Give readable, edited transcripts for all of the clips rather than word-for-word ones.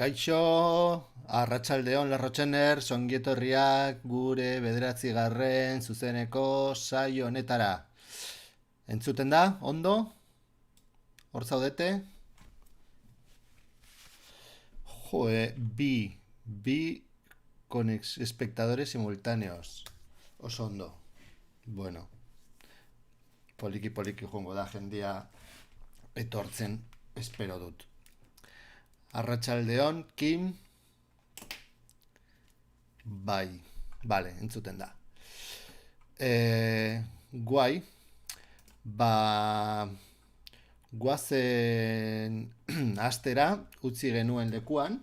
Kaixo, arratsaldeon Lerrotxener, songietorriak gure bederatzigarren zuzeneko saio honetara. Entzuten da, ondo? Hor zaudete? Bi con espectadores simultáneos. Oso ondo. Bueno, poliki joango da jendia etortzen, espero dut. Arratsaldeon, Kim, bai, bale, entzuten da. Guai, ba, guazen astera utzi genuen lekuan.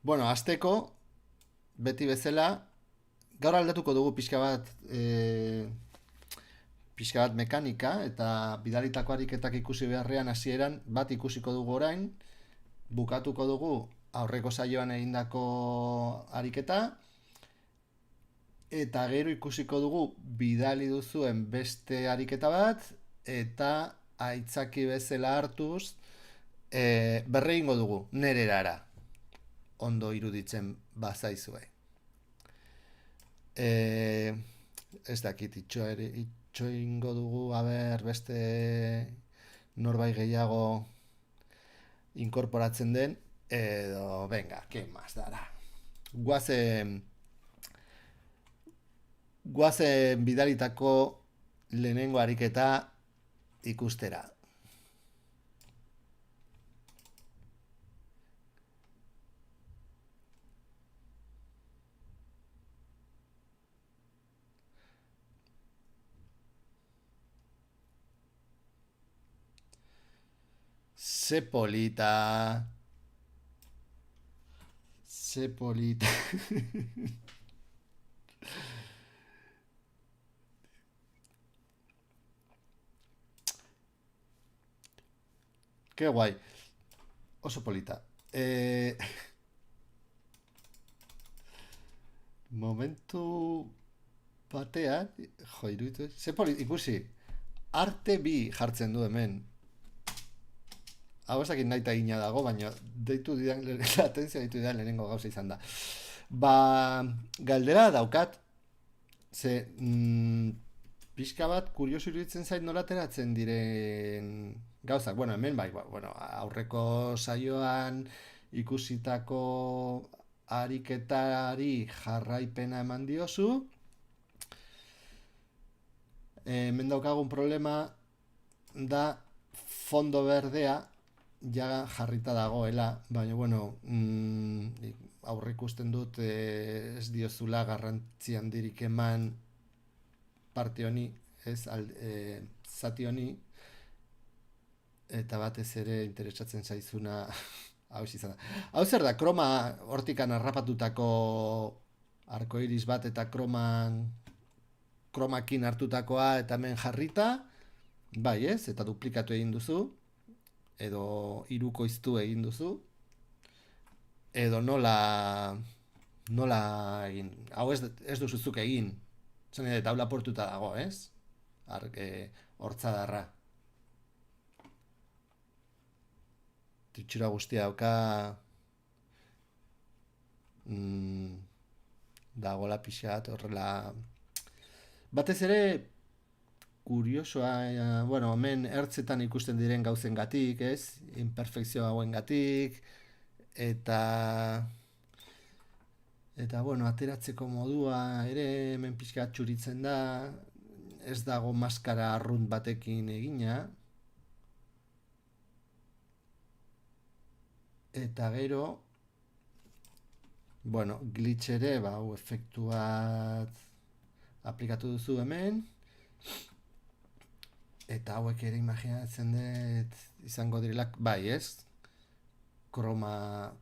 Bueno, asteko, beti bezala, gaur aldatuko dugu pixka bat mekanika, eta bidalitako ariketak ikusi beharrean hasieran bat ikusiko dugu orain, bukatuko dugu aurreko saioan egindako ariketa, eta gero ikusiko dugu bidali duzuen beste ariketa bat, eta aitzaki bezala hartuz berre ingo dugu nererara, ondo iruditzen bazaizue. Ez dakit itxo ingo dugu, beste norbait gehiago inkorporatzen den, edo, venga, que más dara. Guazen bidalitako lehenengo ariketa ikustera. Se polita. Se polita. Qué guai. Oso polita. Momentu batean, jo, iruditu, ikusi, arte bi jartzen du hemen. Hau esakin nahi egina dago, baina atentzia deitu didan lehenengo gauza izan da. Ba, galdera daukat, ze pixka bat kurioso iruditzen zait nola ateratzen diren gauzak. Bueno, hemen bai, bueno, aurreko saioan ikusitako ariketari jarraipena eman diozu. Hemen daukagun problema da fondo berdea ja jarrita dagoela, baina bueno, aurre ikusten dut ez diozula garrantzi handirik eman parte honi, ez, zati honi, eta batez ere interesatzen zaizuna hau izan da. Hau zer da, kroma hortikan harrapatutako arkoiris bat eta kromakin hartutakoa eta hemen jarrita, bai ez, eta duplikatu egin duzu, edo hirukoiztu egin duzu, edo nola egin, hau ez duzuzuk egin, zene taula portuta dago, ez? Hortzadarra. Titxura guztia dauka dagoela pixat, horrela batez ere kuriosoa, bueno, hemen ertzetan ikusten diren gauzen gatik, ez? Imperfekzio hauen gatik, eta, bueno, ateratzeko modua ere hemen pixka txuritzen da, ez dago maskara arrunt batekin egina, eta gero, bueno, glitch ere, hau efektu bat aplikatu duzu hemen, eta hauek ere imaginatzen dut izango direlak, bai ez? Kroma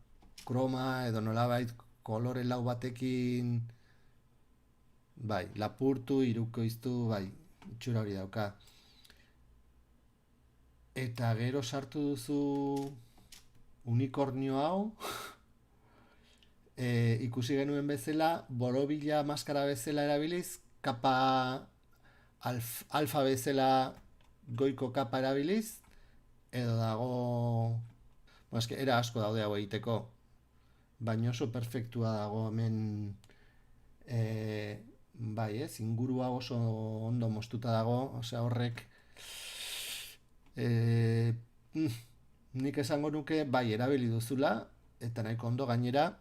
edo nolabait kolore lau batekin, bai, lapurtu, hirukoiztu, bai, itxura hori dauka. Eta gero sartu duzu unikornio hau, ikusi genuen bezala, borobila maskara bezala erabiliz, kapa alfa bezala goiko kapa erabiliz, edo dago eske era asko daude hau egiteko, baina oso perfektua dago hemen, bai, ingurua oso ondo moztuta dago, osea horrek, e, nik esango nuke, bai, erabili duzula, eta nahiko ondo gainera,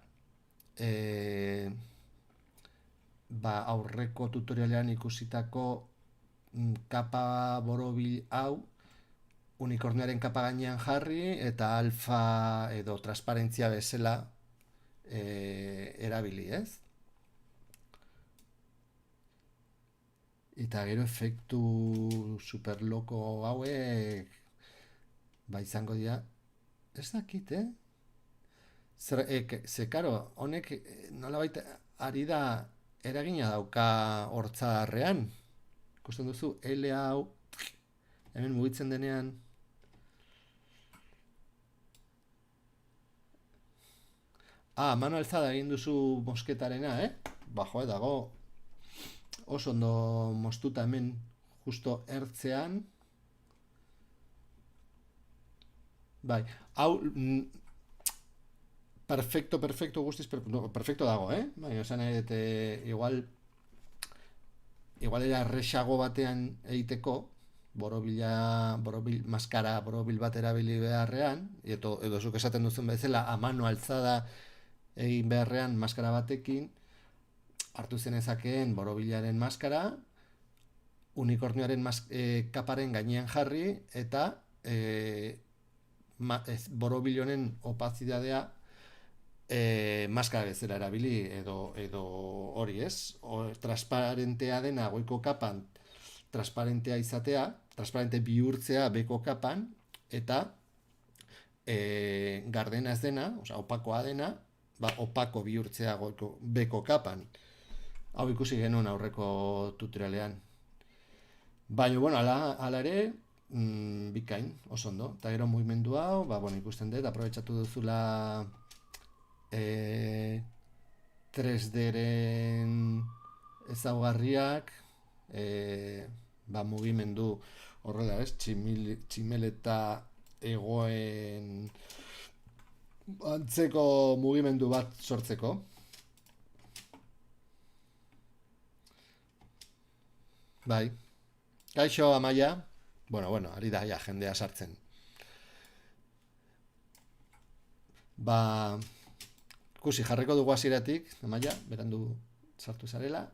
e, aurreko tutorialean ikusitako kapa borobil hau unikornioaren kapa gainean jarri eta alfa edo transparentzia bezala erabili, ez? Eta gero efektu superloko hauek izango dira, ez dakit, ze karo, honek nolabait ari da eragina dauka hortzadarrean. Ikusten duzu, L hau hemen mugitzen denean mano alzada egin duzu mosketarena, Ba, dago oso ondo moztuta hemen justo ertzean. Bai, hau perfecto guztiz, perfecto dago, Bai, esan nahi dut, igual era erresago batean egiteko, maskara borobil bat erabili beharrean, edo zuk esaten duzun bezala, mano alzada egin beharrean maskara batekin, hartu zenezakeen borobilaren maskara, unikornioaren kaparen gainean jarri, eta borobil honen opazidadea maskara bezala erabili, edo hori, ez? Transparentea dena goiko kapan, transparentea izatea, transparente bihurtzea beko kapan, eta gardena ez dena, osea, opakoa dena, opako bihurtzea goiko beko kapan. Hau ikusi genuen aurreko tutorialean. Baina, bueno, ala ere, bikain, oso ondo. Eta gero mugimendu hau, ikusten dut, aprobetxatu duzula 3D-ren ezaugarriak, mugimendu horrela, ez? Tximeleta egoen antzeko mugimendu bat sortzeko. Bai. Kaixo, Amaia. Bueno, ari da, jendea sartzen. Ikusi, jarriko dugu hasieratik, Amaia, berandu sartu zarela.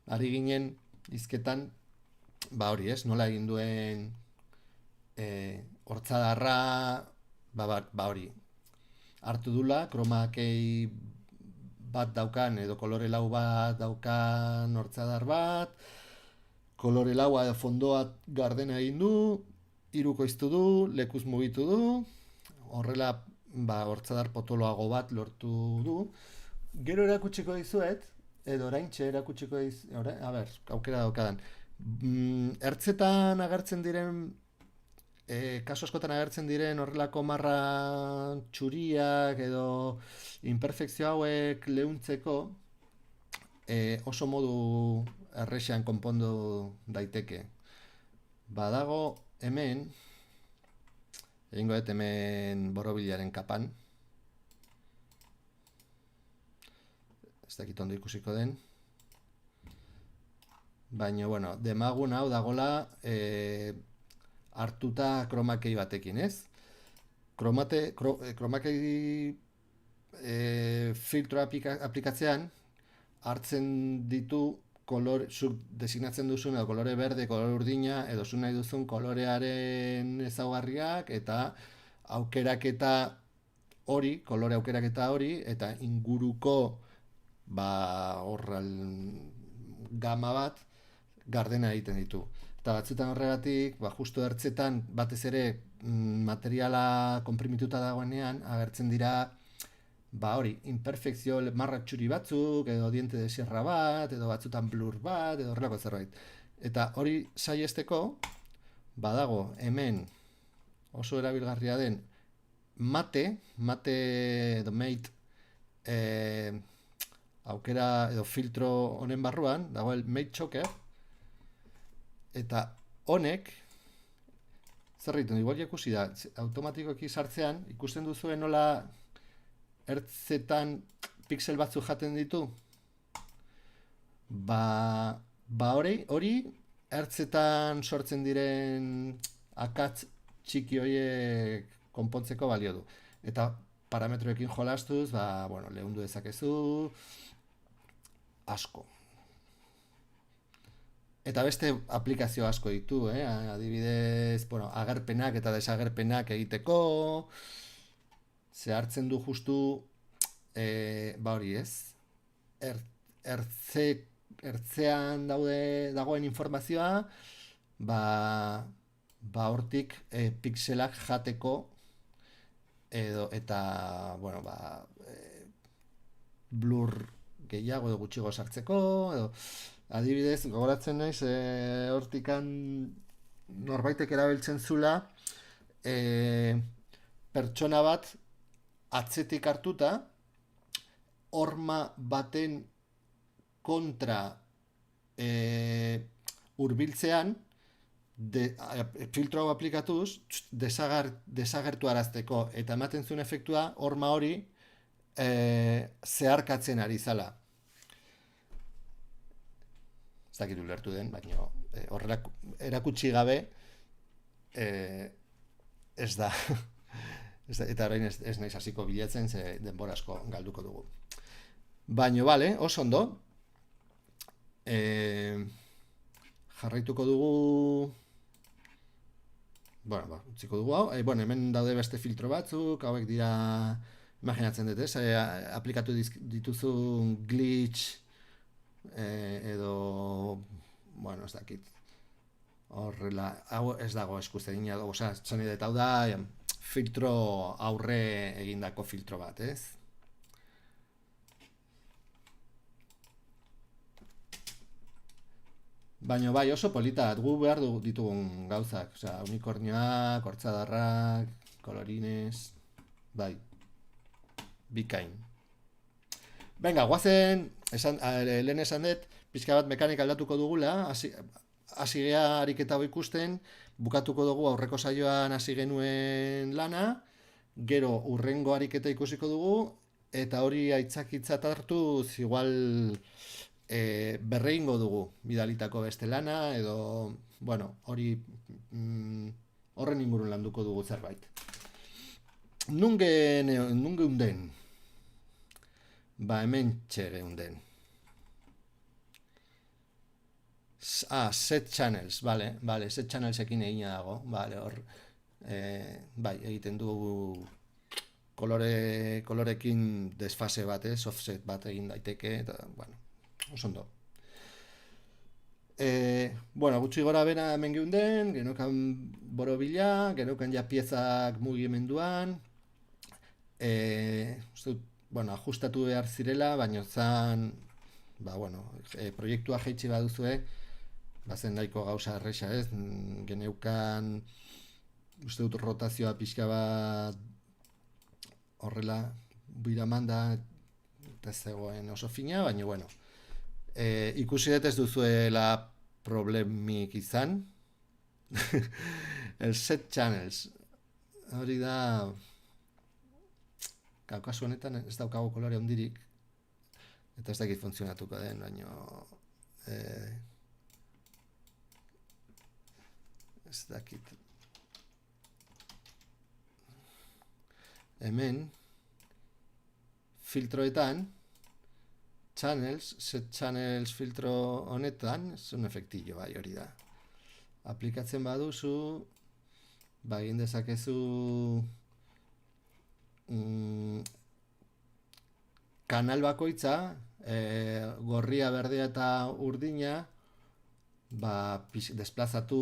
Ari ginen hizketan, hori, ez? Nola egin duen hortzadarra, hori, hartu dula, kromakei bat daukan, edo kolore lau bat daukan hortzadar bat, kolore laua edo fondoa gardena egin du, hirukoiztu du, lekuz mugitu du, horrela hortzadar potoloago bat lortu du. Gero erakutsiko dizuet, edo oraintxe erakutsiko dizuet, aukera daukadan. Ertzetan agertzen diren, kaso askotan agertzen diren horrelako marra txuriak edo imperfekzio hauek leuntzeko oso modu errexean konpondu daiteke. Badago hemen, egingo dut hemen borobilaren kapan, ez dakit ondo ikusiko den, baina, bueno, demagun hau dagola hartuta kromakei batekin, ez? Kromakei filtro aplikatzean hartzen ditu zuk designatzen duzun edo kolore berde, kolore urdina, edo zu nahi duzun kolorearen ezaugarriak eta aukeraketa hori, kolore aukeraketa hori, eta inguruko horral gama bat gardena egiten ditu. Eta batzutan horregatik, justu ertzetan batez ere materiala konprimituta dagoenean agertzen dira hori, imperfekzio marra txuri batzuk, edo diente de sierra bat, edo batzutan blur bat, edo horrelako zerbait. Eta hori saihesteko, badago hemen oso erabilgarria den mate edo mate aukera edo filtro honen barruan dago el mate choker, eta honek zer egiten du, igual ikusi da, automatikoki sartzean ikusten duzuen nola ertzetan pixel batzu jaten ditu, ba hori ertzetan sortzen diren akatz txiki horiek konpontzeko balio du. Eta parametroekin jolastuz, bueno, leundu dezakezu asko. Eta beste aplikazio asko ditu, adibidez, bueno, agerpenak eta desagerpenak egiteko, ze hartzen du justu, hori ez, ertzean dagoen informazioa, hortik pixelak jateko eta, bueno, blur gehiago edo gutxiago sartzeko, edo adibidez, gogoratzen naiz, hortikan norbaitek erabiltzen zula, pertsona bat atzetik hartuta, horma baten kontra hurbiltzean, filtro hau aplikatuz, desagertu arazteko, eta ematen zuen efektua horma hori zeharkatzen ari zala. Ez dakit ulertu den, baina horrela erakutsi gabe ez da. Eta orain ez naiz hasiko bilatzen, ze denbora asko galduko dugu. Baina, bale, oso ondo. Jarraituko dugu... Bueno, utziko dugu hau. Bueno, hemen daude beste filtro batzuk, hauek dira, imaginatzen dut, ez? Aplikatu dituzun glitch, edo, bueno, ez dakit. Horrela, hau ez dago eskuzten egin, oza, txani dut hau da, filtro aurre egindako filtro bat, ez? Baina bai, oso polita, gu behar ditugun gauzak, osea, unikornioak, hortzadarrak, kolorines, bai, bikain. Venga, guazen, lehen esan dut, pixka bat mekanik aldatuko dugula, hasi gea ariketa hau ikusten, bukatuko dugu aurreko saioan hasi genuen lana, gero urrengo ariketa ikusiko dugu, eta hori aitzakitzat hartuz, igual berreingo dugu bidalitako beste lana, edo, bueno, hori horren ingurun landuko dugu zerbait. Nun geunden? Hemen geunden. Set channels, vale, set channels ekin egina dago, vale, hor, bai, egiten du kolorekin desfase bat, offset bat egin daiteke, eta, bueno, oso ondo. Bueno, gutxi gora bera hemen geunden, genokan borobila, genokan ja piezak mugimenduan, bueno, ajustatu behar zirela, baina zan, bueno, proiektua jaitsi baduzue, bazen nahiko gauza erresa, ez? Geneukan, uste dut rotazioa pixka bat horrela biramanda, eta zegoen oso fina, baina, bueno, ikusi dut ez duzuela problemik izan. El set channels, hori da, kasu honetan ez daukago kolore hondirik, eta ez dakit funtzionatuko den, baina ez dakit. Hemen filtroetan set channels filtro honetan, ez un efektillo, bai, hori da. Aplikatzen baduzu, egin dezakezu kanal bakoitza, gorria, berdea eta urdina, desplazatu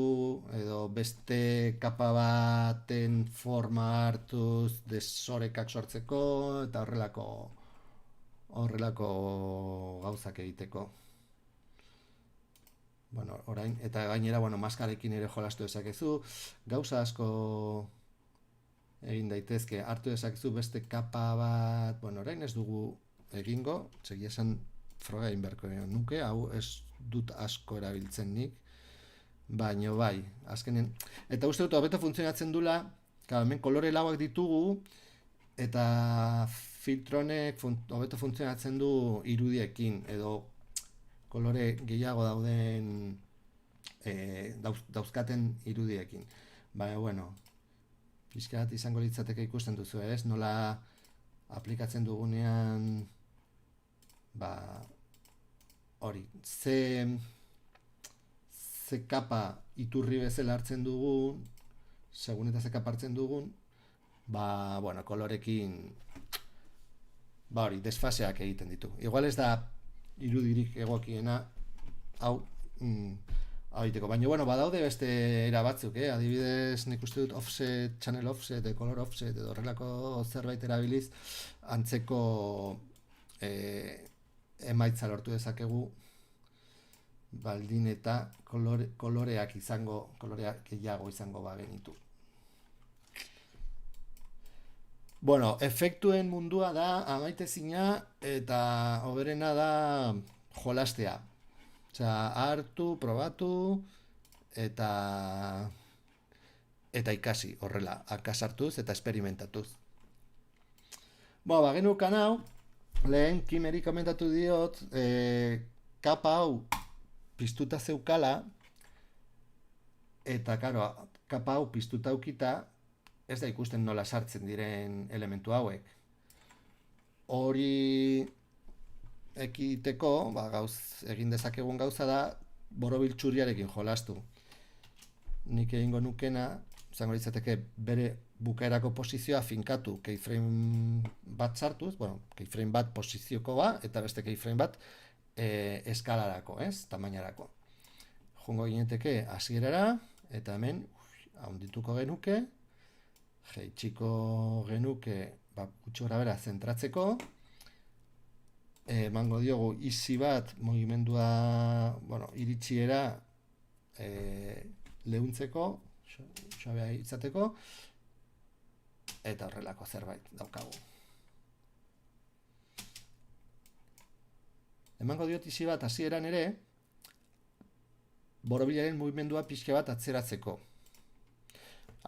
edo beste kapa baten forma hartuz desorekak sortzeko eta horrelako gauzak egiteko. Bueno, orain, eta gainera, bueno, maskarekin ere jolastu dezakezu, gauza asko egin daitezke. Hartu dezakezu beste kapa bat, bueno, orain ez dugu egingo, segia esan froga egin beharko nuke, hau ez dut asko erabiltzen nik, baino bai, azkenen, eta uste dut hobeto funtzionatzen dula, hemen kolore lauak ditugu, eta filtronek hobeto funtzionatzen du irudiekin, edo kolore gehiago dauden dauzkaten irudiekin. Baina, bueno, pixka bat izango litzateke ikusten duzu, ez? Nola aplikatzen dugunean, hori, ze kapa iturri bezala hartzen dugun, segun eta ze kapa hartzen dugun, bueno, kolorekin, hori, desfaseak egiten ditu. Igual ez da irudirik egokiena, hau egiteko. Baina, bueno, badaude beste era batzuk, adibidez, nik uste dut offset, channel offset, color offset, edo horrelako zerbait erabiliz, antzeko emaitza lortu dezakegu, baldin eta koloreak gehiago izango bagenitu. Bueno, efektuen mundua da amaitezina eta hoberena da jolastea. Osea, hartu, probatu eta ikasi horrela, akasartuz eta esperimentatuz. Genukan hau, lehen Kimeri komentatu diot, kapa hau piztuta zeukala, eta karo, kapa hau piztuta aukita, ez da ikusten nola sartzen diren elementu hauek. Hori ekiteko, egin dezakegun gauza da, borobil txuriarekin jolastu. Nik egingo nukena, zango litzateke bere bukaerako posizioa finkatu, keyframe bat sartuz, keyframe bat pozizioko eta beste keyframe bat eskalarako, tamainarako. Jungo gineteke hasierara, eta hemen, haundituko genuke, jeitsiko genuke, gutxi gora bera zentratzeko, emango diogu izi bat mugimendua, iritsiera lehuntzeko, suabea izateko, eta horrelako zerbait daukagu. Emango diot izi bat hasieran ere, borobilaren mugimendua pixka bat atzeratzeko.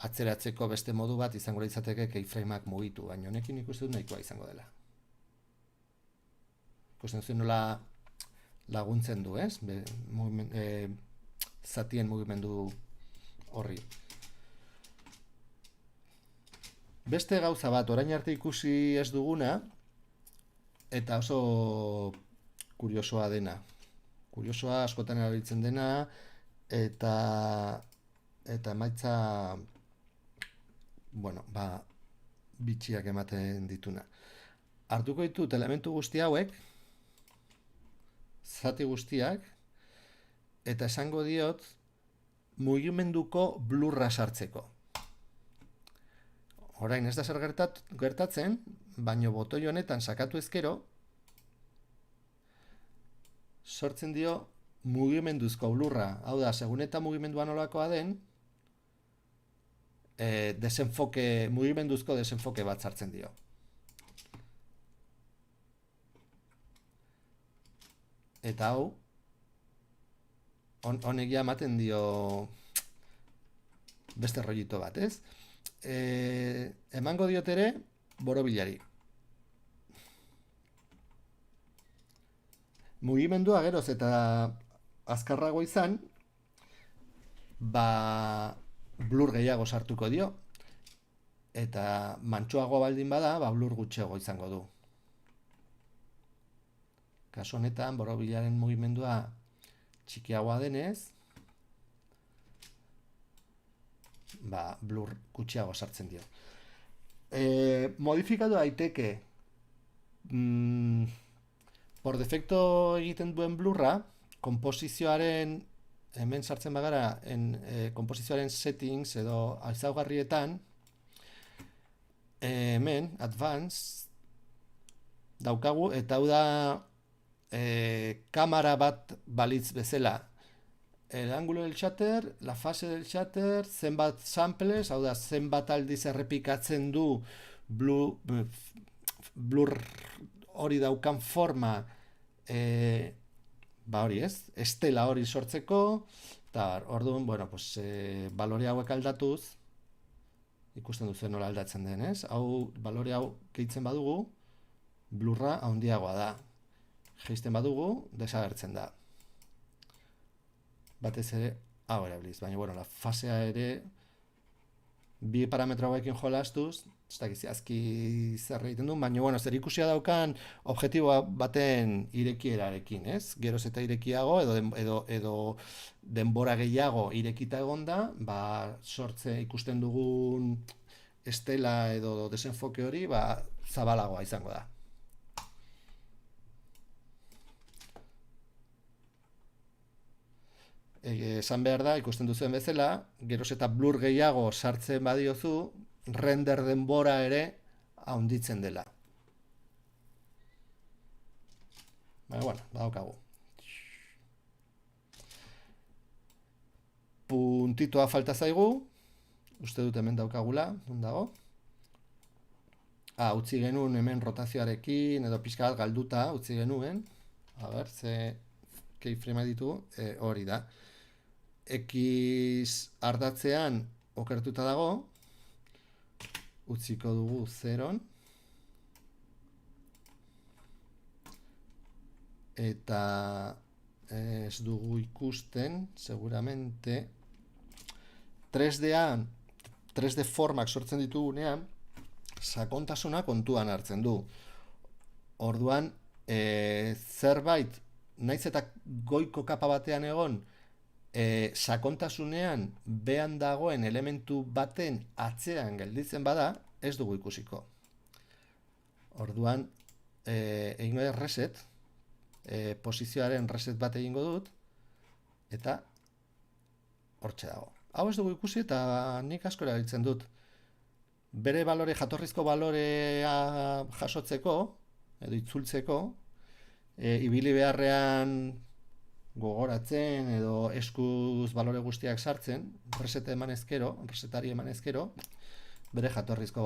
Atzeratzeko beste modu bat izango litzateke keyframeak mugitu, baina honekin ikusten dut nahikoa izango dela. Ikusten zuen nola laguntzen du, zatien mugimendu horri. Beste gauza bat, orain arte ikusi ez duguna, eta oso kuriosoa dena. Kuriosoa askotan erabiltzen dena, eta emaitza bitxiak ematen dituna. Hartuko ditut elementu guzti hauek, zati guztiak, eta esango diot mugimenduko blurra sartzeko. Orain ez da zer gertatzen, baino botoi honetan sakatu ezkero, sortzen dio mugimenduzko blurra. Hau da, segun eta mugimendua nolakoa den, mugimenduzko desenfoke bat sartzen dio. Eta hau, honegia ematen dio beste rollito bat, ez? Emango diot ere borobilari. Mugimendua geroz eta azkarrago izan, blur gehiago sartuko dio, eta mantsoago baldin bada, blur gutxiago izango du. Kasu honetan, borobilaren mugimendua txikiagoa denez, blur gutxiago sartzen dio. Modifikatu daiteke por defecto egiten duen blurra, konposizioaren, hemen sartzen bagara, konposizioaren settings edo ezaugarrietan, hemen, advanced, daukagu, eta hau da kamera bat balitz bezala, el ángulo del shutter, la fase del shutter, zenbat samples, hau da, zenbat aldiz errepikatzen du blur hori daukan forma, ba hori ez, estela hori sortzeko, eta orduan, bueno, pues, balore hauek aldatuz, ikusten duzu nola aldatzen den, ez? Hau, balore hau gehitzen badugu, blurra handiagoa da. Jaisten badugu, desagertzen da. Batez ere, hau erabiliz. Baina, bueno, la fasea ere, bi parametro hauekin jolastuz, ez dakiz azki zer egiten du, baina, bueno, zer ikusia daukan objektiboa baten irekierarekin, ez? Geroz eta irekiago, edo denbora gehiago irekita egonda, ba, sortze ikusten dugun estela edo desenfoke hori, ba, zabalagoa izango da. Esan behar da, ikusten duzuen bezala, geroz eta blur gehiago sartzen badiozu, render denbora ere handitzen dela. Baina, bueno, badaukagu. Puntitoa falta zaigu, uste dut hemen daukagula, non dago? Utzi genuen hemen rotazioarekin, edo pixka bat galduta utzi genuen. A ber, ze keyframe ditugu, hori da. X ardatzean okertuta dago, utziko dugu 0, eta ez dugu ikusten, seguramente, 3D formak sortzen ditugunean, sakontasuna kontuan hartzen du. Orduan, zerbait, naiz eta goiko kapa batean egon, sakontasunean behan dagoen elementu baten atzean gelditzen bada, ez dugu ikusiko. Orduan, egingo da reset, posizioaren reset bat egingo dut, eta hortxe dago. Hau ez dugu ikusi eta nik asko erabiltzen dut. Bere balore, jatorrizko balorea jasotzeko, edo itzultzeko, ibili beharrean gogoratzen edo eskuz balore guztiak sartzen, resetari eman ezkero, bere jatorrizko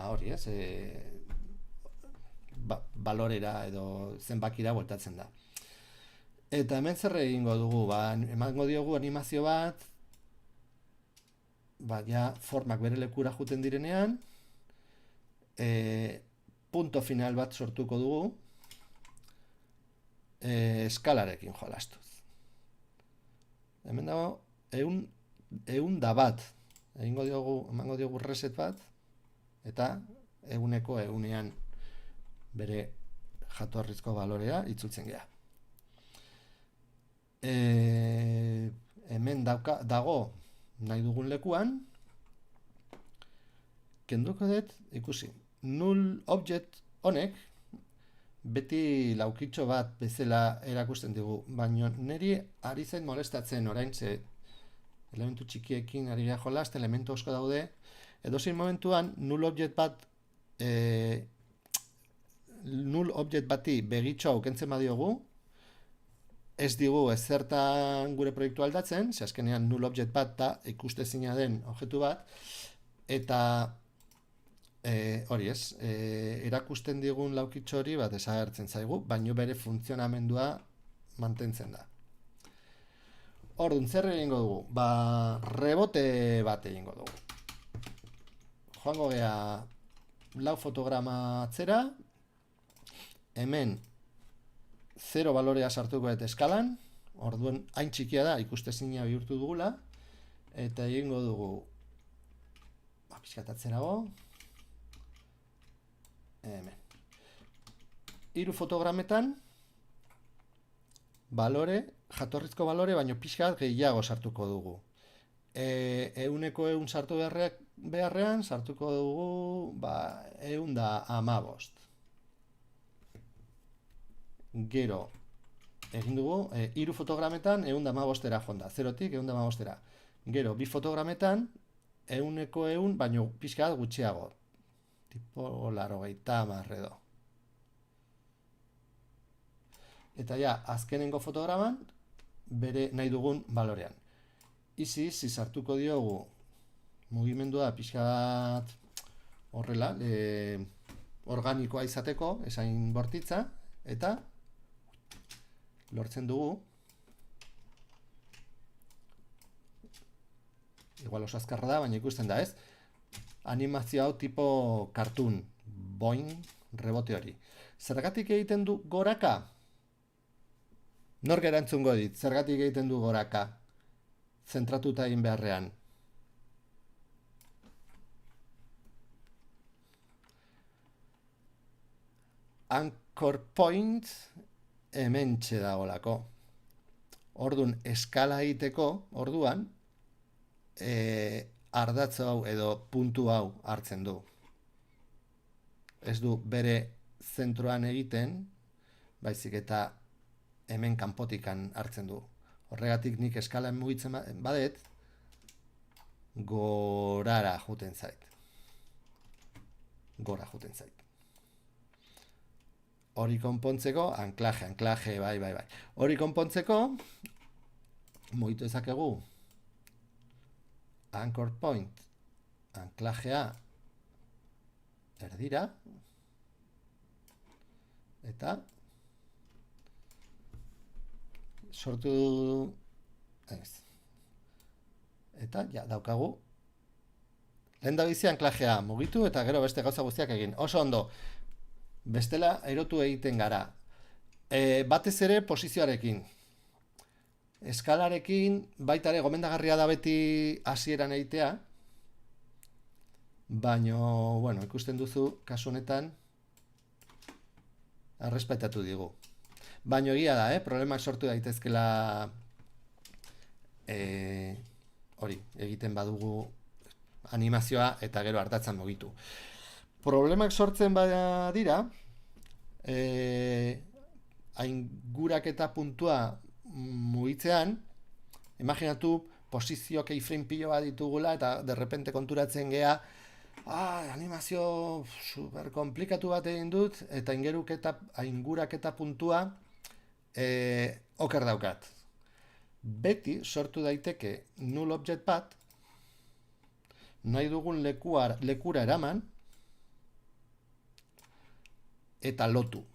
hori ez, balorera edo zenbakira bueltatzen da. Eta hemen zer egingo dugu, emango diogu animazio bat, ja formak bere lekura juten direnean, punto final bat sortuko dugu, eskalarekin jolastuz. Hemen dago, egun da bat, emango diogu reset bat, eta egunean bere jatorrizko balorea itzultzen gea. Hemen dago nahi dugun lekuan, kenduko dut, ikusi, null object honek, beti laukitxo bat bezala erakusten digu, baina niri ari zen molestatzen orain, ze elementu txikiekin ari gara jolast, elementu asko daude, edozein momentuan null object bati begitxo hau kentzen badiogu, ez digu ezertan gure proiektu aldatzen, ze azkenean null object bat da ikustezina den objektu bat, eta hori ez, erakusten digun laukitxo hori bat desagertzen zaigu, baino bere funtzionamendua mantentzen da. Orduan, zer egingo dugu? Rebote bat egingo dugu. Joango gea lau fotograma atzera, hemen 0 balorea sartuko eta eskalan, orduan hain txikia da ikustezina bihurtu dugula, eta egingo dugu pixkat atzerago, hemen. 3 fotogrametan jatorrizko balore, baino pixkat gehiago sartuko dugu. Euneko sartu beharrean sartuko dugu 115. Gero, egin dugu, 3 fotogrametan 115era jonda, 0-tik 115era. Gero, 2 fotogrametan euneko baino pixkat gutxiago. Tipo 80 edo. Eta ja, azkenengo fotograman, bere nahi dugun balorean. Izi sartuko diogu mugimendua pixka bat horrela, organikoa izateko, esain bortitza, eta lortzen dugu, igual oso azkarra da, baina ikusten da, ez? Animazio hau tipo cartoon, boing, rebote hori. Zergatik egiten du goraka? Nork erantzungo dit, zergatik egiten du goraka? Zentratuta egin beharrean. Anchor point hementxe dagoelako. Orduan, eskala egiteko, orduan, ardatz hau edo puntu hau hartzen du. Ez du bere zentroan egiten, baizik eta hemen kanpotikan hartzen du. Horregatik nik eskalan mugitzen badet, gorara juten zait. Gora juten zait. Hori konpontzeko, anklaje, bai. Hori konpontzeko, mugitu ezakegu, anchor point, anklajea, erdira, eta sortu, eta ja, daukagu, lehen da bizi anklajea mugitu eta gero beste gauza guztiak egin. Oso ondo, bestela erotu egiten gara. Batez ere posizioarekin. Eskalarekin baita ere gomendagarria da beti hasieran egitea, baino, bueno, ikusten duzu kasu honetan errespetatu digu. Baino egia da, problemak sortu daitezkela hori, egiten badugu animazioa eta gero hartatzen mugitu. Problemak sortzen badira, ainguraketa puntua mugitzean, imaginatu posizio keyframe pilo bat ditugula eta derrepente konturatzen gea, animazio super komplikatu bat egin dut eta ainguraketa puntua oker daukat. Beti sortu daiteke null object bat, nahi dugun lekura eraman, eta lotu.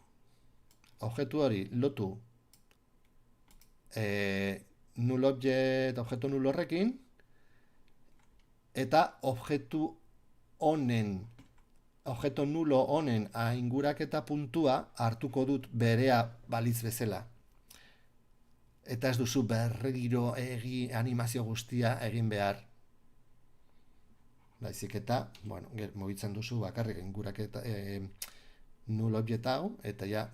Objektu hori lotu null object, objektu null horrekin, eta objektu nulo honen ainguraketa puntua hartuko dut berea balitz bezala. Eta ez duzu berriro animazio guztia egin behar. Baizik eta, bueno, mugitzen duzu bakarrik ainguraketa null object hau, eta ja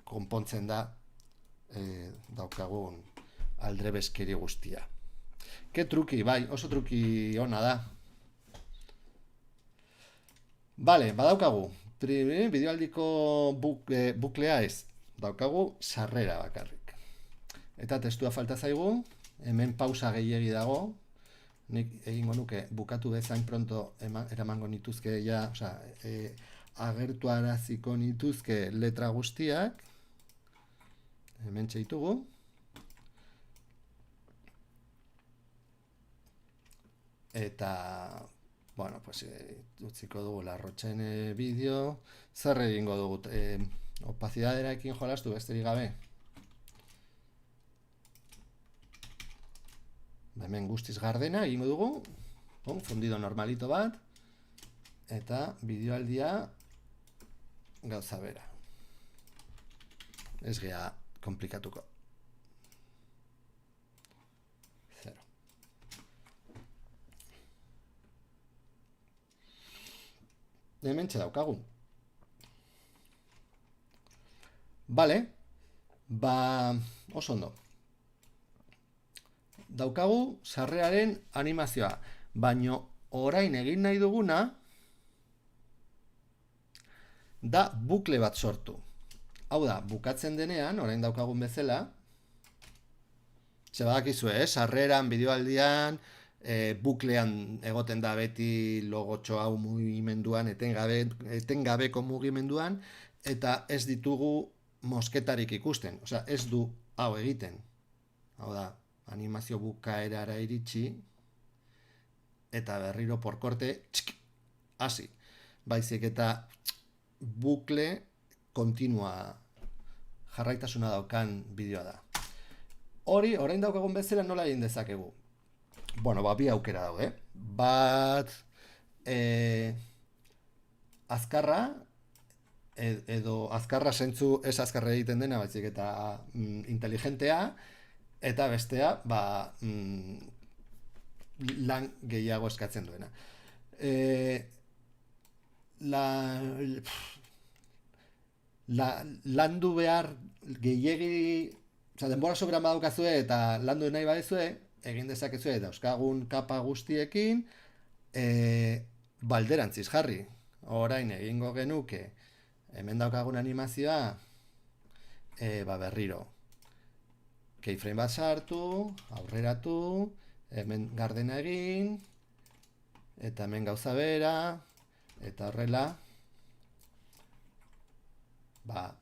konpontzen da daukagun aldrebeskeri guztia. Ke truki, bai, oso truki ona da. Bale, badaukagu, bideoaldiko buklea ez, daukagu sarrera bakarrik. Eta testua falta zaigu, hemen pausa gehiegi dago, nik egingo nuke bukatu bezain pronto eramango nituzke ja, osea, agertu araziko nituzke letra guztiak, hemen txeitugu, eta, bueno, pues, utziko dugu larrotxen bideo, zer egingo dugu, opazidaderaekin jolastu besterik gabe. Hemen guztiz gardena egingo dugu, fundido normalito bat, eta bideoaldia gauza bera. Ez gea komplikatuko. Zero. Hemen daukagu. Bale, oso ondo. Daukagu sarrearen animazioa, baino orain egin nahi duguna da bukle bat sortu. Hau da, bukatzen denean, orain daukagun bezala, ze badakizue, sarreran, bideoaldian, buklean egoten da beti logotxo hau mugimenduan, etengabeko mugimenduan, eta ez ditugu mosketarik ikusten, osea, ez du hau egiten. hau da, animazio bukaerara iritsi, eta berriro porkorte, hasi. Baizik eta bukle kontinua jarraitasuna daukan bideoa da. Hori, orain daukagun bezala nola egin dezakegu? Bueno, bi aukera daude. Bat, azkarra, edo azkarra zentzu ez azkarra egiten dena, baizik eta inteligentea, eta bestea, lan gehiago eskatzen duena. Landu behar gehiegi, denbora sobran badaukazue eta landu nahi badezue, egin dezakezue dauzkagun kapa guztiekin, balderantziz jarri. Orain egingo genuke, hemen daukagun animazioa, berriro. Keyframe bat sartu, aurreratu, hemen gardena egin, eta hemen gauza bera, eta horrela,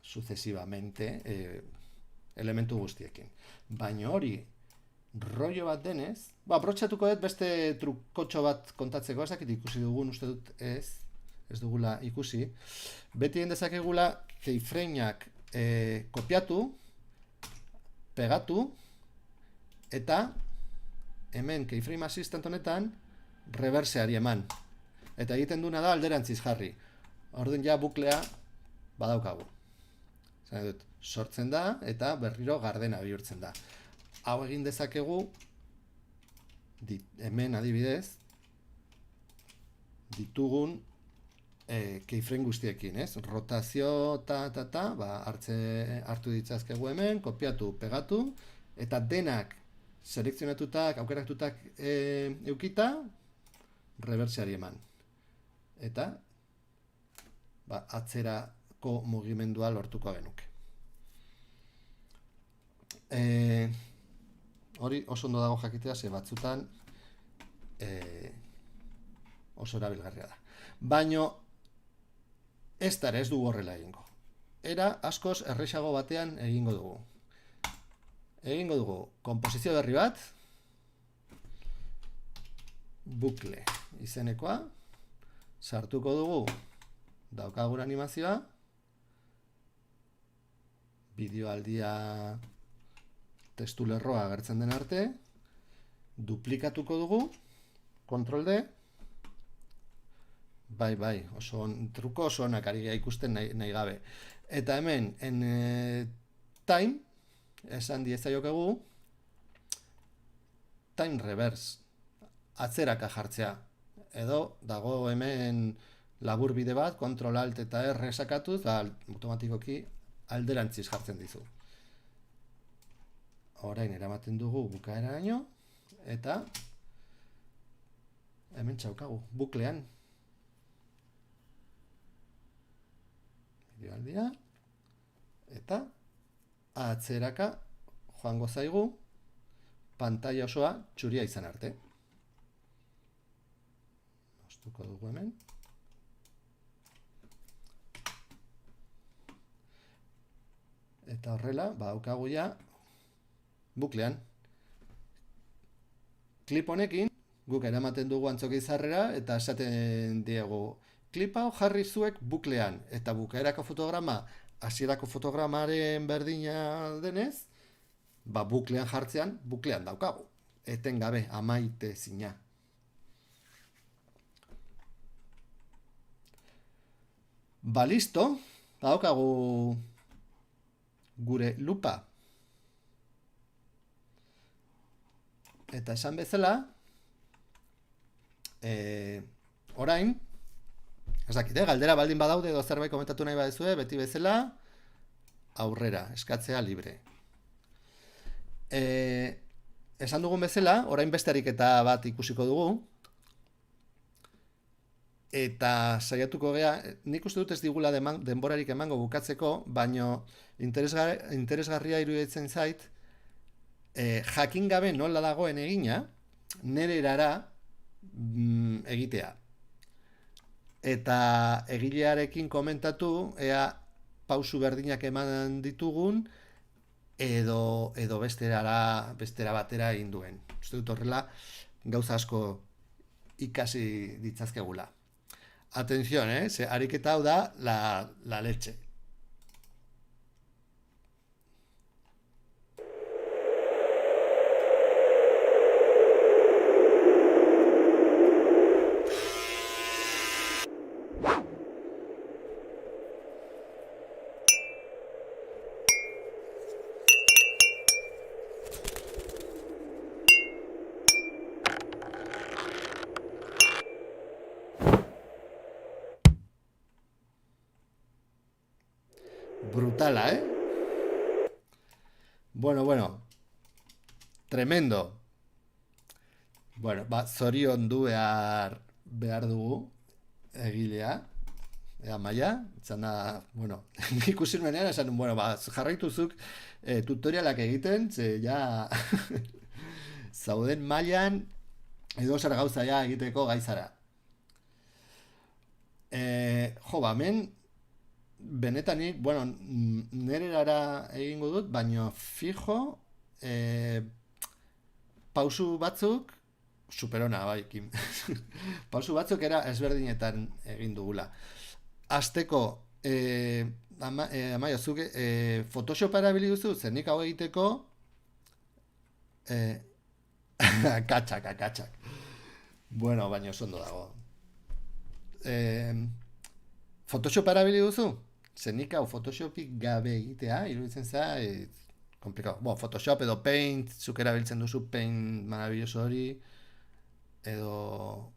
sucesivamente, elementu guztiekin. Baina hori, rollo bat denez, aprotxatuko dut beste trukotxo bat kontatzeko, ez dakit ikusi dugun, uste dut ez dugula ikusi. Beti egin dezakegula keyframeak kopiatu, pegatu, eta hemen keyframe assistant honetan reverseari eman. Eta egiten duna da alderantziz jarri. Orduan ja buklea badaukagu. Zan dut, sortzen da eta berriro gardena bihurtzen da. Hau egin dezakegu, hemen adibidez, ditugun keyframe guztiekin, ez? Rotazio hartu ditzazkegu hemen, kopiatu, pegatu, eta denak selekzionatutak, aukeratutak eukita, reverseari eman. Eta atzerako mugimendua lortuko genuke. Hori oso ondo dago jakitea, ze batzutan oso erabilgarria da. Baino ez dugu horrela egingo. Era askoz erresago batean egingo dugu. Egingo dugu konposizio berri bat, bukle izenekoa, sartuko dugu daukagun animazioa, bideoaldia testu lerroa agertzen den arte, duplikatuko dugu, Ctrl D, bai, truko oso onak ari ikusten nahi gabe. Eta hemen, time, esan diezaiokegu, time reverse, atzeraka jartzea. Edo, dago hemen labur bide bat, Ctrl Alt eta R sakatuz, automatikoki alderantziz jartzen dizu. Orain eramaten dugu bukaeraino, eta hemen txaukagu, buklean. Bideoaldia, eta atzeraka joango zaigu pantaila osoa txuria izan arte. Ostuko dugu hemen. Eta horrela, daukagu ja buklean. Klip honekin, guk eramaten dugu antzoki izarrera, eta esaten diegu, klip hau jarri zuek buklean, eta bukaerako fotograma, hasierako fotogramaren berdina denez, buklean jartzean, buklean daukagu. Etengabe, amaite zina. Listo, daukagu gure lupa. Eta esan bezala, orain, ez dakit, galdera baldin badaude edo zerbait komentatu nahi badezue, beti bezala, aurrera, eskatzea libre. Esan dugun bezala, orain beste ariketa bat ikusiko dugu, eta saiatuko gea, nik uste dut ez digula denborarik emango bukatzeko, baino interesgarria iruditzen zait, jakin gabe nola dagoen egina, nere erara egitea. Eta egilearekin komentatu, ea pausu berdinak eman ditugun, edo bestera batera egin duen. Uste dut horrela gauza asko ikasi ditzazkegula. Atención, ze ariketa hau da la leche. Brutala, ¿eh? Bueno, tremendo. Bueno, zoriondu behar dugu egilea, Amaia, izan da, bueno, ikusi nuenean, esan, bueno, jarraituzuk tutorialak egiten, ze ja zauden mailan edo zer gauza ja egiteko gaizara. Hemen benetanik, bueno, nererara egingo dut, baino fijo pausu batzuk superona, bai, Kim. Pausu batzuk era ezberdinetan egin dugula. Azteko, Amaia, zuk Photoshop erabili duzu, zer nik hau egiteko akatsak. Bueno, baina oso ondo dago. Photoshop erabili duzu? Zer nik hau Photoshopik gabe egitea, iruditzen za, komplikado. Bueno, Photoshop edo Paint, zuk erabiltzen duzu Paint maravilloso hori, edo...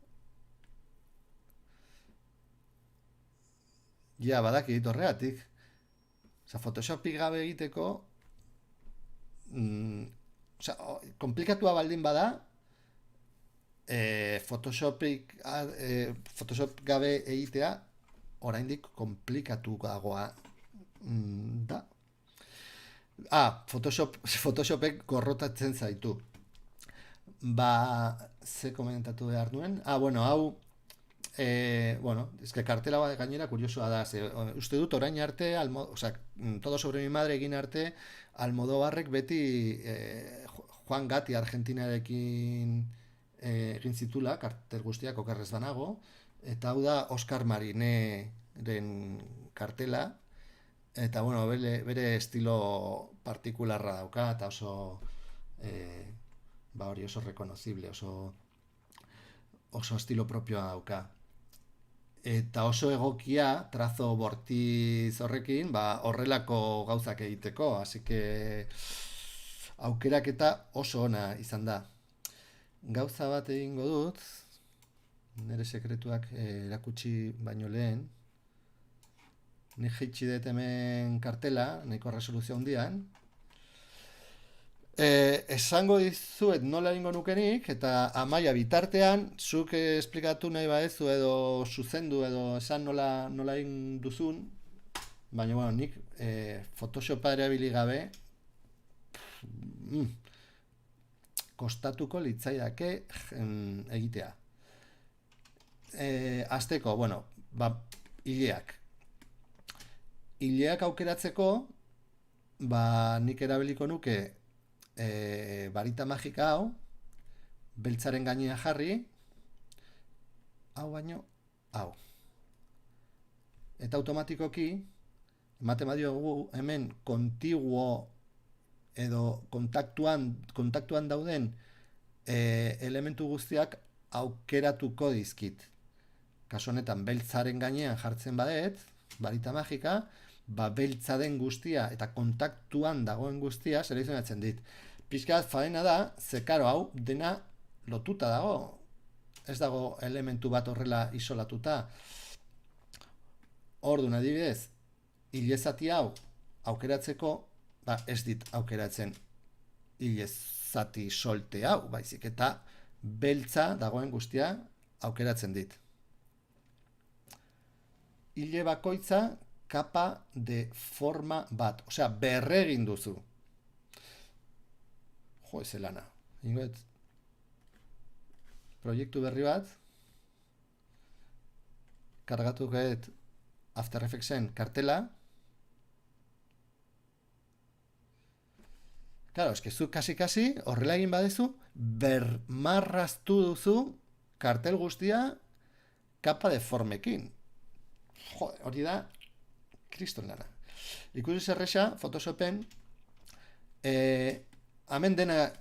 Ja, badakit horregatik. Osa, Photoshopik gabe egiteko... Osa, komplikatua baldin bada, Photoshop gabe egitea oraindik komplikatuagoa da. Photoshopek gorrotatzen zaitu. Ze komentatu behar nuen? Bueno, hau kartela gainera kuriosua da, uste dut orain arte, Todo sobre mi madre egin arte, Almodóvarrek beti Juan Gatti Argentinarekin egin zitula, kartel guztiak okerrez banago, eta hau da Oscar Marineren kartela, eta bueno, bere estilo partikularra dauka, eta oso hori oso rekonozible, oso estilo propioa dauka. Eta oso egokia trazo bortiz horrekin, horrelako gauzak egiteko, así que aukeraketa oso ona izan da. Gauza bat egingo dut, nire sekretuak erakutsi baino lehen, nik jaitsi dut hemen kartela, nahiko resoluzio handian, esango dizuet nola egingo nukenik, eta Amaia bitartean, zuk esplikatu nahi baezu edo zuzendu edo esan nola egin duzun, baina bueno, nik Photoshopa erabili gabe kostatuko litzaidake egitea. Azteko, bueno, hileak. Hileak aukeratzeko, nik erabiliko nuke varita magika hau, beltzaren gainean jarri, hau baino, hau. Eta automatikoki, ematen badiogu hemen kontiguo edo kontaktuan dauden elementu guztiak aukeratuko dizkit. Kasu honetan, beltzaren gainean jartzen badet, varita magika, beltza den guztia eta kontaktuan dagoen guztia selekzionatzen dit. Pixkat faena da, zekaro hau dena lotuta dago. Ez dago elementu bat horrela isolatuta. Orduan adibidez, hilezati hau aukeratzeko, ez dit aukeratzen hilezati solte hau, baizik eta beltza dagoen guztia aukeratzen dit. Hile bakoitza kapa de forma bat, osea, berregin duzu. Ze lana. Ingoet, proiektu berri bat, kargatu gaet After Effectsen kartela, Claro, eske zu kasi horrela egin badezu, bermarraztu duzu kartel guztia kapa deformekin. Jode, hori da kriston lana. Ikusi zerresa, Photoshopen, hemen dena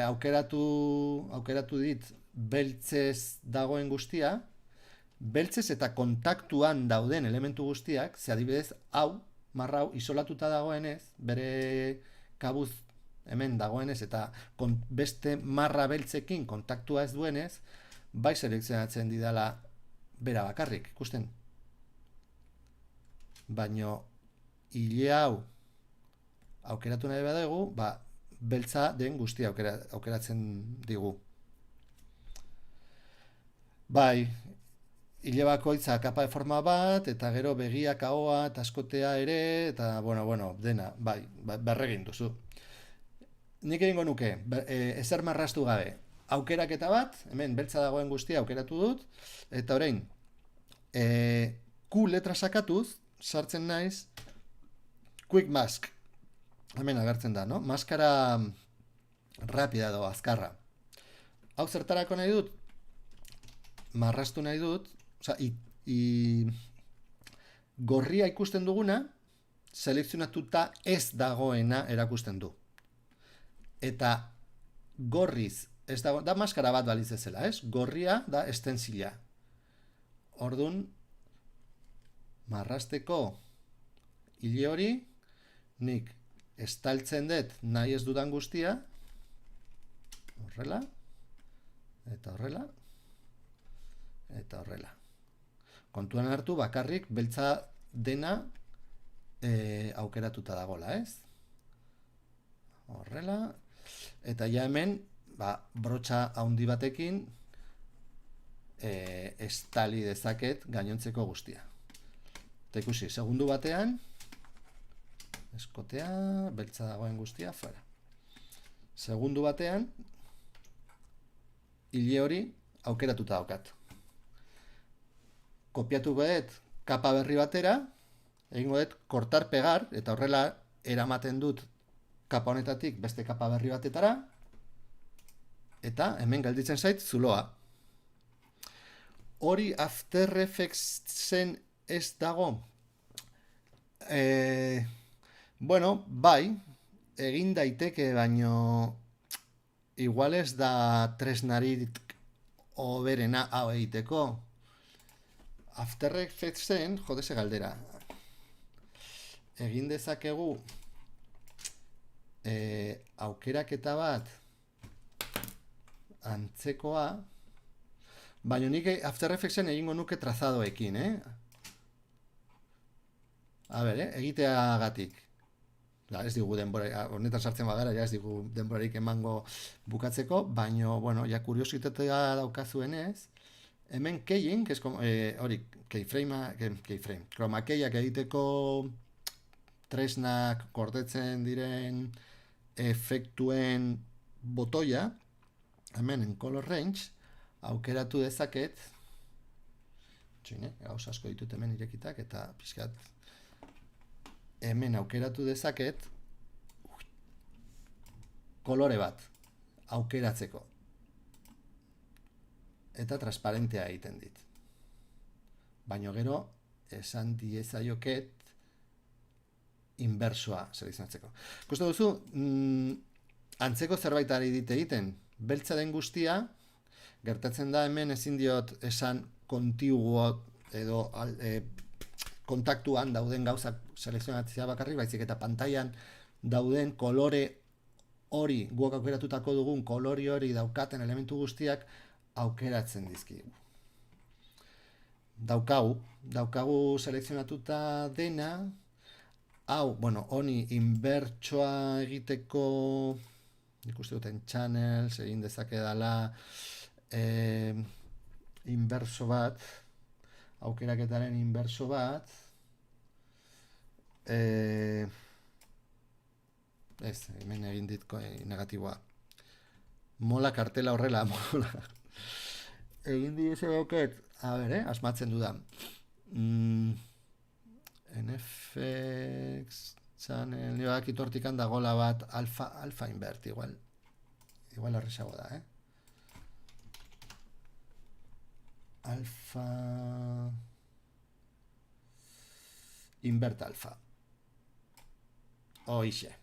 aukeratu dit beltzez dagoen guztia, beltzez eta kontaktuan dauden elementu guztiak, ze adibidez, hau, marra hau, isolatuta dagoenez, bere kabuz hemen dagoenez, eta beste marra beltzekin kontaktua ez duenez, bai selekzionatzen didala bera bakarrik, ikusten. Baino, hile hau aukeratu nahi badugu, beltza den guztia aukeratzen digu. Bai, hile bakoitza kapa de forma bat, eta gero begiak, ahoa, eta askotea ere, eta, bueno, dena, bai, berregin duzu. Nik egingo nuke, ezer marraztu gabe, aukeraketa bat, hemen beltza dagoen guztia aukeratu dut, eta orain, Q letra sakatuz, sartzen naiz, Quick Mask, hemen agertzen da, no? Maskara rapida edo azkarra. Hau zertarako nahi dut? Marraztu nahi dut, gorria ikusten duguna, selekzionatuta ez dagoena erakusten du. Eta gorriz, ez dago, da maskara bat baliz ezela, ez? Gorria da estensila. Ordun, marrazteko hile hori, nik estaltzen dut nahi ez dudan guztia, horrela, eta horrela, eta horrela. Kontuan hartu bakarrik beltza dena aukeratuta dagola, ez? Horrela, eta ja hemen, brotxa handi batekin estali dezaket gainontzeko guztia. Eta ikusi, segundu batean, eskotea, beltza dagoen guztia, fuera. Segundu batean, hile hori aukeratuta daukat. Kopiatuko dut kapa berri batera, egingo dut kortar pegar, eta horrela eramaten dut kapa honetatik beste kapa berri batetara, eta hemen gelditzen zait zuloa. Hori After Effectsen ez dago? Bueno, bai, egin daiteke, baino igual ez da tresnarik hoberena hau egiteko. After Effectsen, jodese galdera. Egin dezakegu aukeraketa bat antzekoa, baina nik After Effectsen egingo nuke trazadoekin, A ber, egiteagatik. Ez digu denbora, honetan sartzen bagara, ez digu denborarik emango bukatzeko, baina, bueno, ja kuriositatea daukazuenez, hemen keying, hori, keyframe, chroma keyak egiteko tresnak gordetzen diren efektuen botoia, hemen en color range, aukeratu dezaket, gauz asko ditut hemen irekitak, eta pixkat, hemen aukeratu dezaket, kolore bat, aukeratzeko. Eta transparentea egiten dit. Baina gero, esan diezaioket, inbersoa selekzionatzeko. Ikusten duzu, antzeko zerbait ari dit egiten, beltza den guztia, gertatzen da hemen ezin diot esan kontiguo edo kontaktuan dauden gauzak selekzionatzea bakarrik, baizik eta pantailan dauden kolore hori, guak aukeratutako dugun kolori hori daukaten elementu guztiak aukeratzen dizkigu. Daukagu selekzionatuta dena, hau, bueno, honi inbertsoa egiteko, ikuste duten channels, egin dezakedala inberso bat, aukeraketaren inberso bat, ez, hemen egin dit negatiboa. Mola kartela horrela, mola. Egin dize dauket, a ber, asmatzen dudan. NFX, Zan, nire bakit hortikan dagola bat alfa invert, igual arresago da, Alfa invert alfa. Hoixe.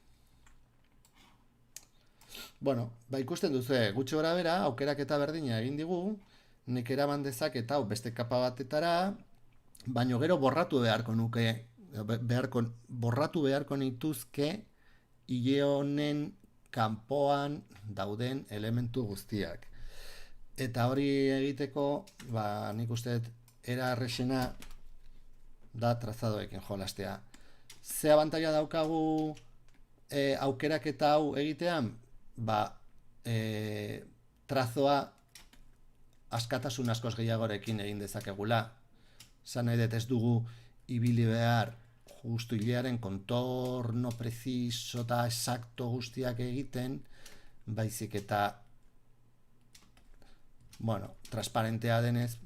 Bueno, ba ikusten duzu, gutxi gora bera, aukerak eta berdina egin digu, nik eraman dezake eta beste kapa batetara, baino gero borratu beharko nuke, borratu beharko nituzke hile honen kanpoan dauden elementu guztiak. Eta hori egiteko, ba nik uste era errexena da trazadoekin jolastea. Ze abantaila daukagu aukerak eta hau egitean? Ba, trazoa askatasun askoz gehiagorekin egin dezakegula. Zan nahi dut ez dugu ibili behar justu hilearen kontorno preciso eta exacto guztiak egiten, baizik eta bueno, transparentea denez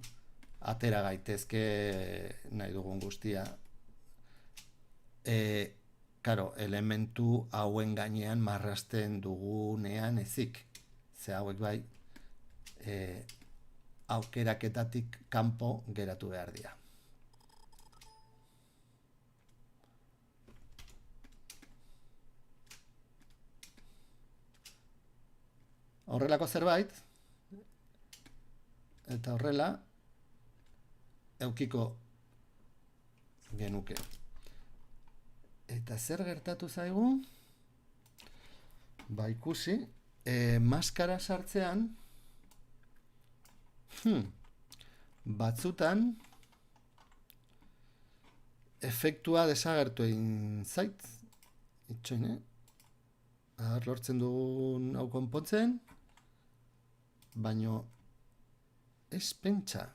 atera gaitezke nahi dugun guztia. Karo, elementu hauen gainean marrasten dugunean ezik. Ze hauek bai aukeraketatik kanpo geratu behar dira. Horrelako zerbait, eta horrela eukiko genuke. Eta zer gertatu zaigu? Ba ikusi, maskara sartzean batzutan efektua desagertu egin zait. Itxoin, lortzen dugun hau konpontzen, baino ez pentsa.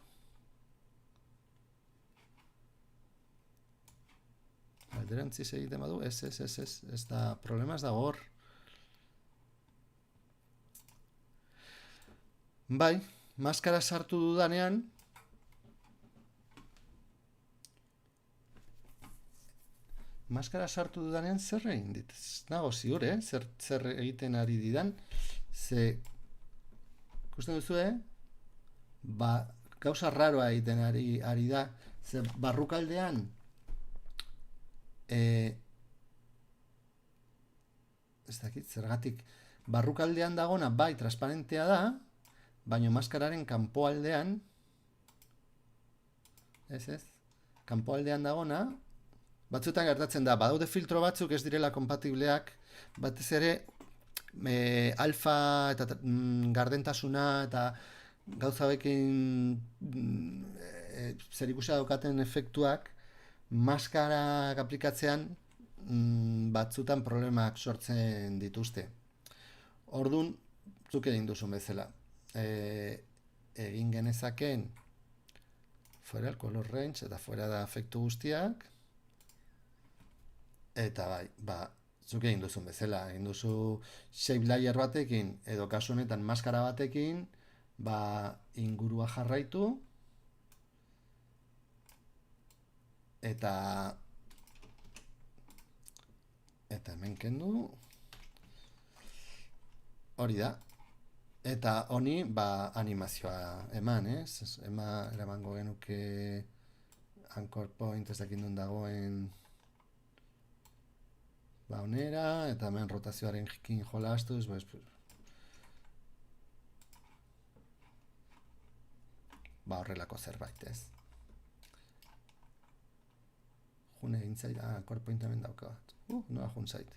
Alderantziz egiten badu, ez da, problema ez da hor. Bai, maskara sartu dudanean, zer egin dit? Nago ziur, zer egiten ari didan. Ze, ikusten duzu, ba, gauza raroa egiten ari da. Ze, barrukaldean, ez dakit, zergatik barrukaldean dagona bai transparentea da, baino maskararen kanpoaldean kanpoaldean dagona batzutan gertatzen da, badaude filtro batzuk ez direla kompatibleak, batez ere alfa eta gardentasuna eta gauza hauekin zerikusia daukaten efektuak maskarak aplikatzean batzutan problemak sortzen dituzte. Orduan, zuk egin duzun bezala. Egin genezaken fuera el color range eta fuera da efektu guztiak. Eta bai, zuk egin duzun bezala. Egin duzu shape layer batekin edo kasu honetan maskara batekin, ingurua jarraitu. Eta hemen kendu. Hori da. Eta honi animazioa eman, eramango genuke anchor point ez dakindun dagoen onera, eta hemen rotazioaren jikin jolastuz, horrelako zerbait, ez? June egin zait, anchor point hemen dauka bat. Noa jun zait.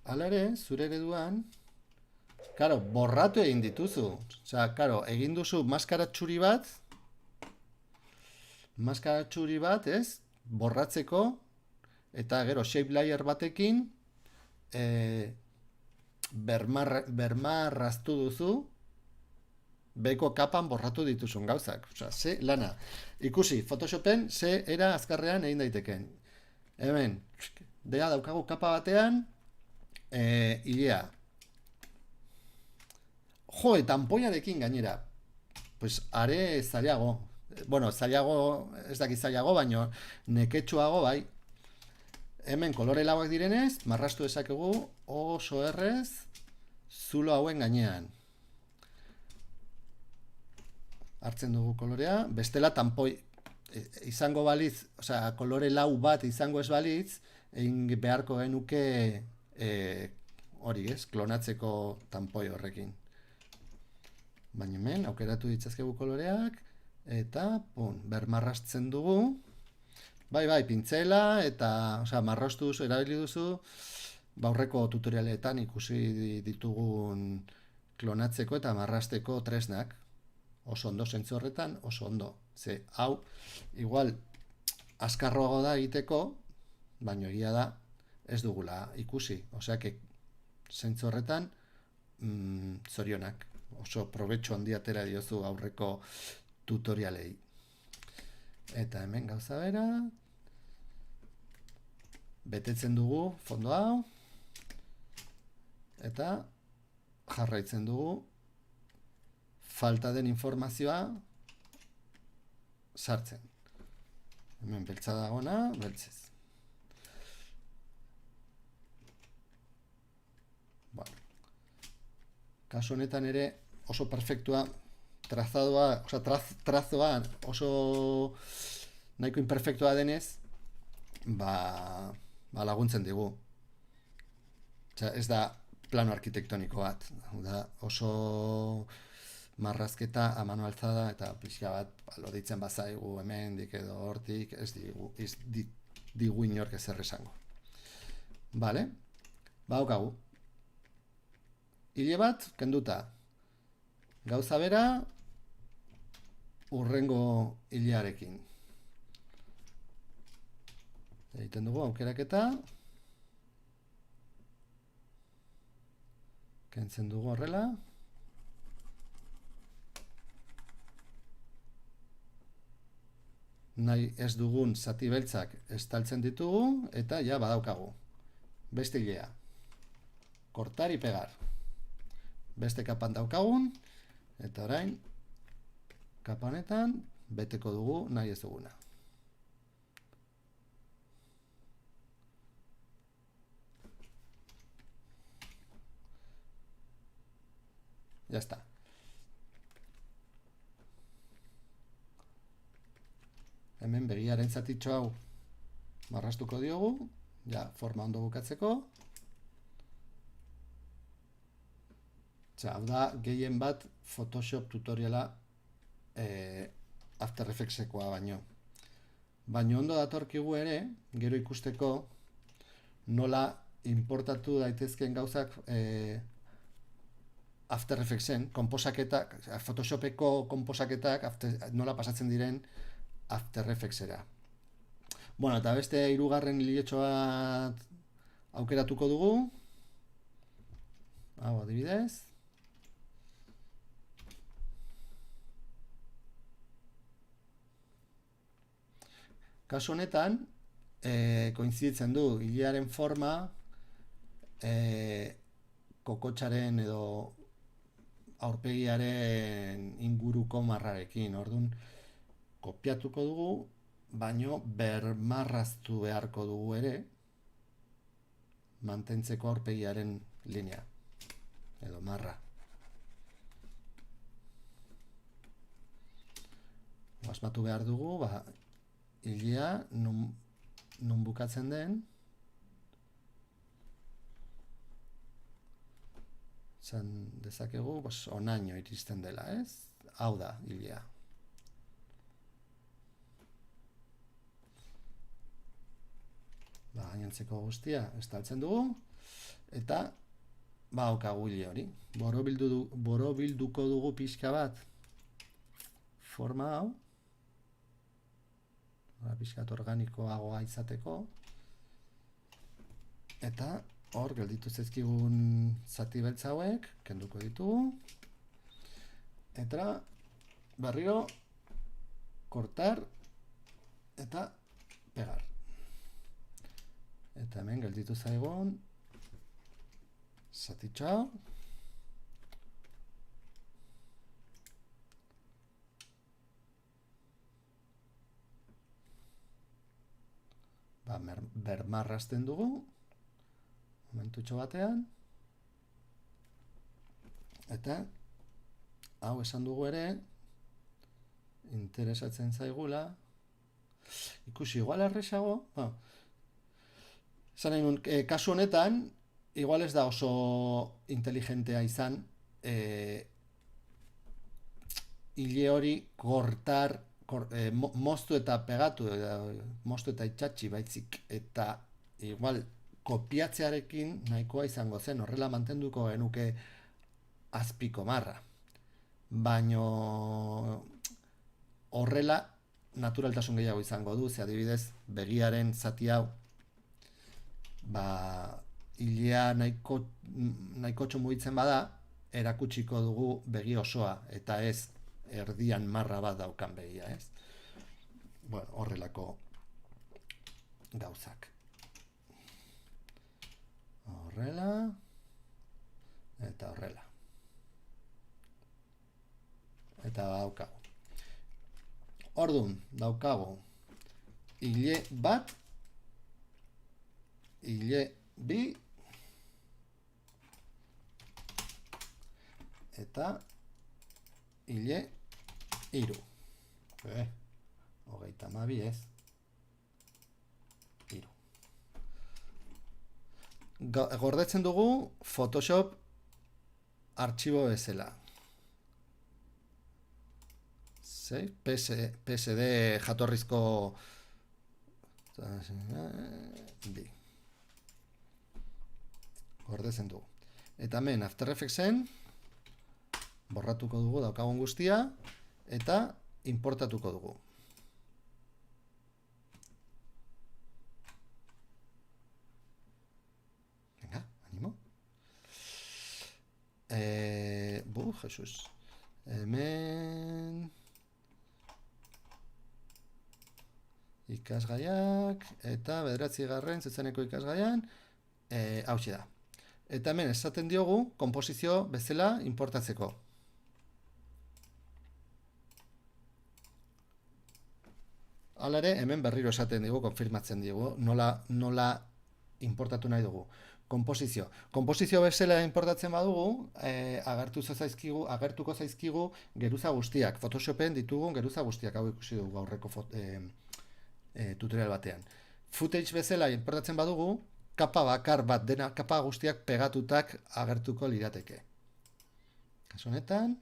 Hala ere, zure ereduan, karo, borratu egin dituzu. Osea, karo, egin duzu maskara txuri bat, ez? Borratzeko, eta gero shape layer batekin bermarraztu duzu beko kapan borratu dituzun gauzak. Osea, ze lana. Ikusi, Photoshopen ze era azkarrean egin daiteken. Hemen, dea daukagu kapa batean, hilea. Jo, eta ampoiarekin gainera. Pues, are zailago. bueno, zailago, ez dakit zailago, baino neketsuago bai. Hemen kolore lauak direnez, marrastu dezakegu oso errez zulo hauen gainean. Hartzen dugu kolorea, bestela tanpoi izango balitz, osea, kolore lau bat izango ez balitz, egin beharko genuke hori, ez, klonatzeko tanpoi horrekin. Baina hemen, aukeratu ditzazkegu koloreak, eta, bermarrastzen dugu. Bai, pintzela, eta, osea, marrastu duzu, erabili duzu, aurreko tutorialetan ikusi ditugun klonatzeko eta marrasteko tresnak. Oso ondo zentzu horretan, oso ondo. Ze, hau, igual, azkarroago da egiteko, baina egia da, ez dugula ikusi. Osea, zentzu horretan, zorionak. Oso probetxo handia atera diozu aurreko tutorialei. Eta hemen gauza bera, betetzen dugu fondo hau, eta jarraitzen dugu falta den informazioa sartzen. Hemen beltza dagona, beltzez. Bueno. Kasu honetan ere oso perfektua trazadoa, trazoa oso nahiko imperfektua denez, laguntzen digu. Ez da plano arkitektoniko bat. Da oso marrazketa a mano alzada eta pixka bat loditzen bazaigu hemendik edo hortik, ez digu inork ezer esango. Vale? Badaukagu. Hile bat, kenduta. Gauza bera, urrengo hilearekin. Egiten dugu aukeraketa. Kentzen dugu horrela. Nahi ez dugun zati beltzak estaltzen ditugu, eta ja badaukagu. Beste hilea. Kortar y pegar. Beste kapan daukagun, eta orain, kapa honetan, beteko dugu nahi ez duguna. Ya está. Hemen begiaren zatitxo hau marrastuko diogu, ja, forma ondo bukatzeko. Hau da, gehien bat Photoshop tutoriala After Effectsekoa baino. Baina ondo datorkigu ere, gero ikusteko nola importatu daitezken gauzak After Effectsen, konposaketak, Photoshopeko konposaketak nola pasatzen diren After Effectsera. Bueno, eta beste hirugarren hiletxo bat aukeratuko dugu. Hau adibidez. Kasu honetan, koinziditzen du hilearen forma kokotxaren edo aurpegiaren inguruko marrarekin. Orduan, kopiatuko dugu, baino bermarraztu beharko dugu ere mantentzeko aurpegiaren linea edo marra. Asmatu behar dugu, hilea nun bukatzen den, zan dezakegu onaino iristen dela, ez? Hau da, hilea. Gainontzeko guztia estaltzen dugu, eta daukagu hile hori. Borobilduko dugu pixka bat forma hau, pixkat organikoagoa izateko, eta hor gelditu zaizkigun zati beltz hauek, kenduko ditugu, eta berriro kortar eta pegar. Eta hemen gelditu zaigun zatitxo hau. bermarrazten dugu, momentutxo batean, eta hau esan dugu ere, interesatzen zaigula, ikusi igual erresago, esan nahi nun, kasu honetan, igual ez da oso inteligentea izan, hile hori moztu eta pegatu, moztu eta itxatxi baitzik, eta igual kopiatzearekin nahikoa izango zen, horrela mantenduko genuke azpiko marra. Baino horrela naturaltasun gehiago izango du, ze adibidez begiaren zati hau hilea nahikotxo mugitzen bada, erakutsiko dugu begi osoa, eta ez erdian marra bat daukan begia, ez? Bueno, horrelako gauzak. Horrela, eta horrela. Eta daukagu. Orduan, daukagu hile bat, hile bi, eta hile hiru. 32 ez. Hiru. Gordetzen dugu Photoshop artxibo bezala. PSD jatorrizko gordetzen dugu. Eta hemen After Effectsen borratuko dugu daukagun guztia eta importatuko dugu. Venga, animo. Jesus. Hemen ikasgaiak eta 9. zuzeneko ikasgaian hauxe da. Eta hemen esaten diogu konposizio bezala importatzeko. Hala ere, hemen berriro esaten digu, konfirmatzen digu, nola importatu nahi dugu. Konposizio. Konposizio bezala importatzen badugu, agertuko zaizkigu geruza guztiak. Photoshopen ditugun geruza guztiak, hau ikusi dugu aurreko tutorial batean. Footage bezala importatzen badugu, kapa bakar bat dena, kapa guztiak pegatutak agertuko lirateke. Kasu honetan,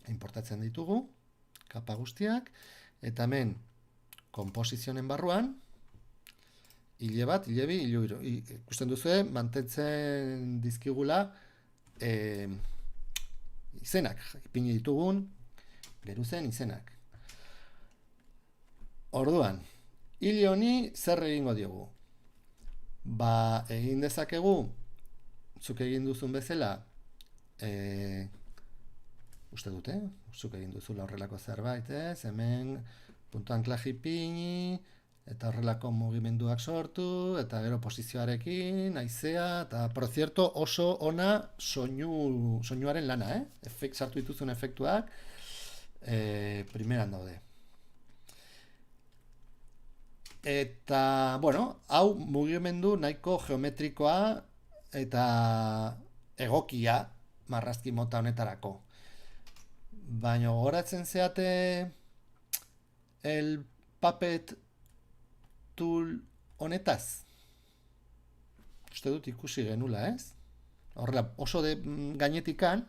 importatzen ditugu, kapa guztiak, eta hemen, konposizionen barruan, hile bat, hile bi, hile hiru. Ikusten duzue, mantentzen dizkigula izenak, ipini ditugun, geruzen izenak. Orduan, hile honi zer egingo diogu? Egin dezakegu, zuk egin duzun bezala, uste dute, zuk egin duzula horrelako zerbait, ez? Hemen, puntu anklaje ipini, eta horrelako mugimenduak sortu, eta gero posizioarekin, haizea, eta, por cierto, oso ona soinuaren lana, sartu dituzun efektuak, primeran daude. Eta, bueno, hau mugimendu nahiko geometrikoa eta egokia marrazki mota honetarako. Baina gogoratzen zeate el Puppet tool honetaz? Uste dut ikusi genula, ez? Horrela, oso gainetikan,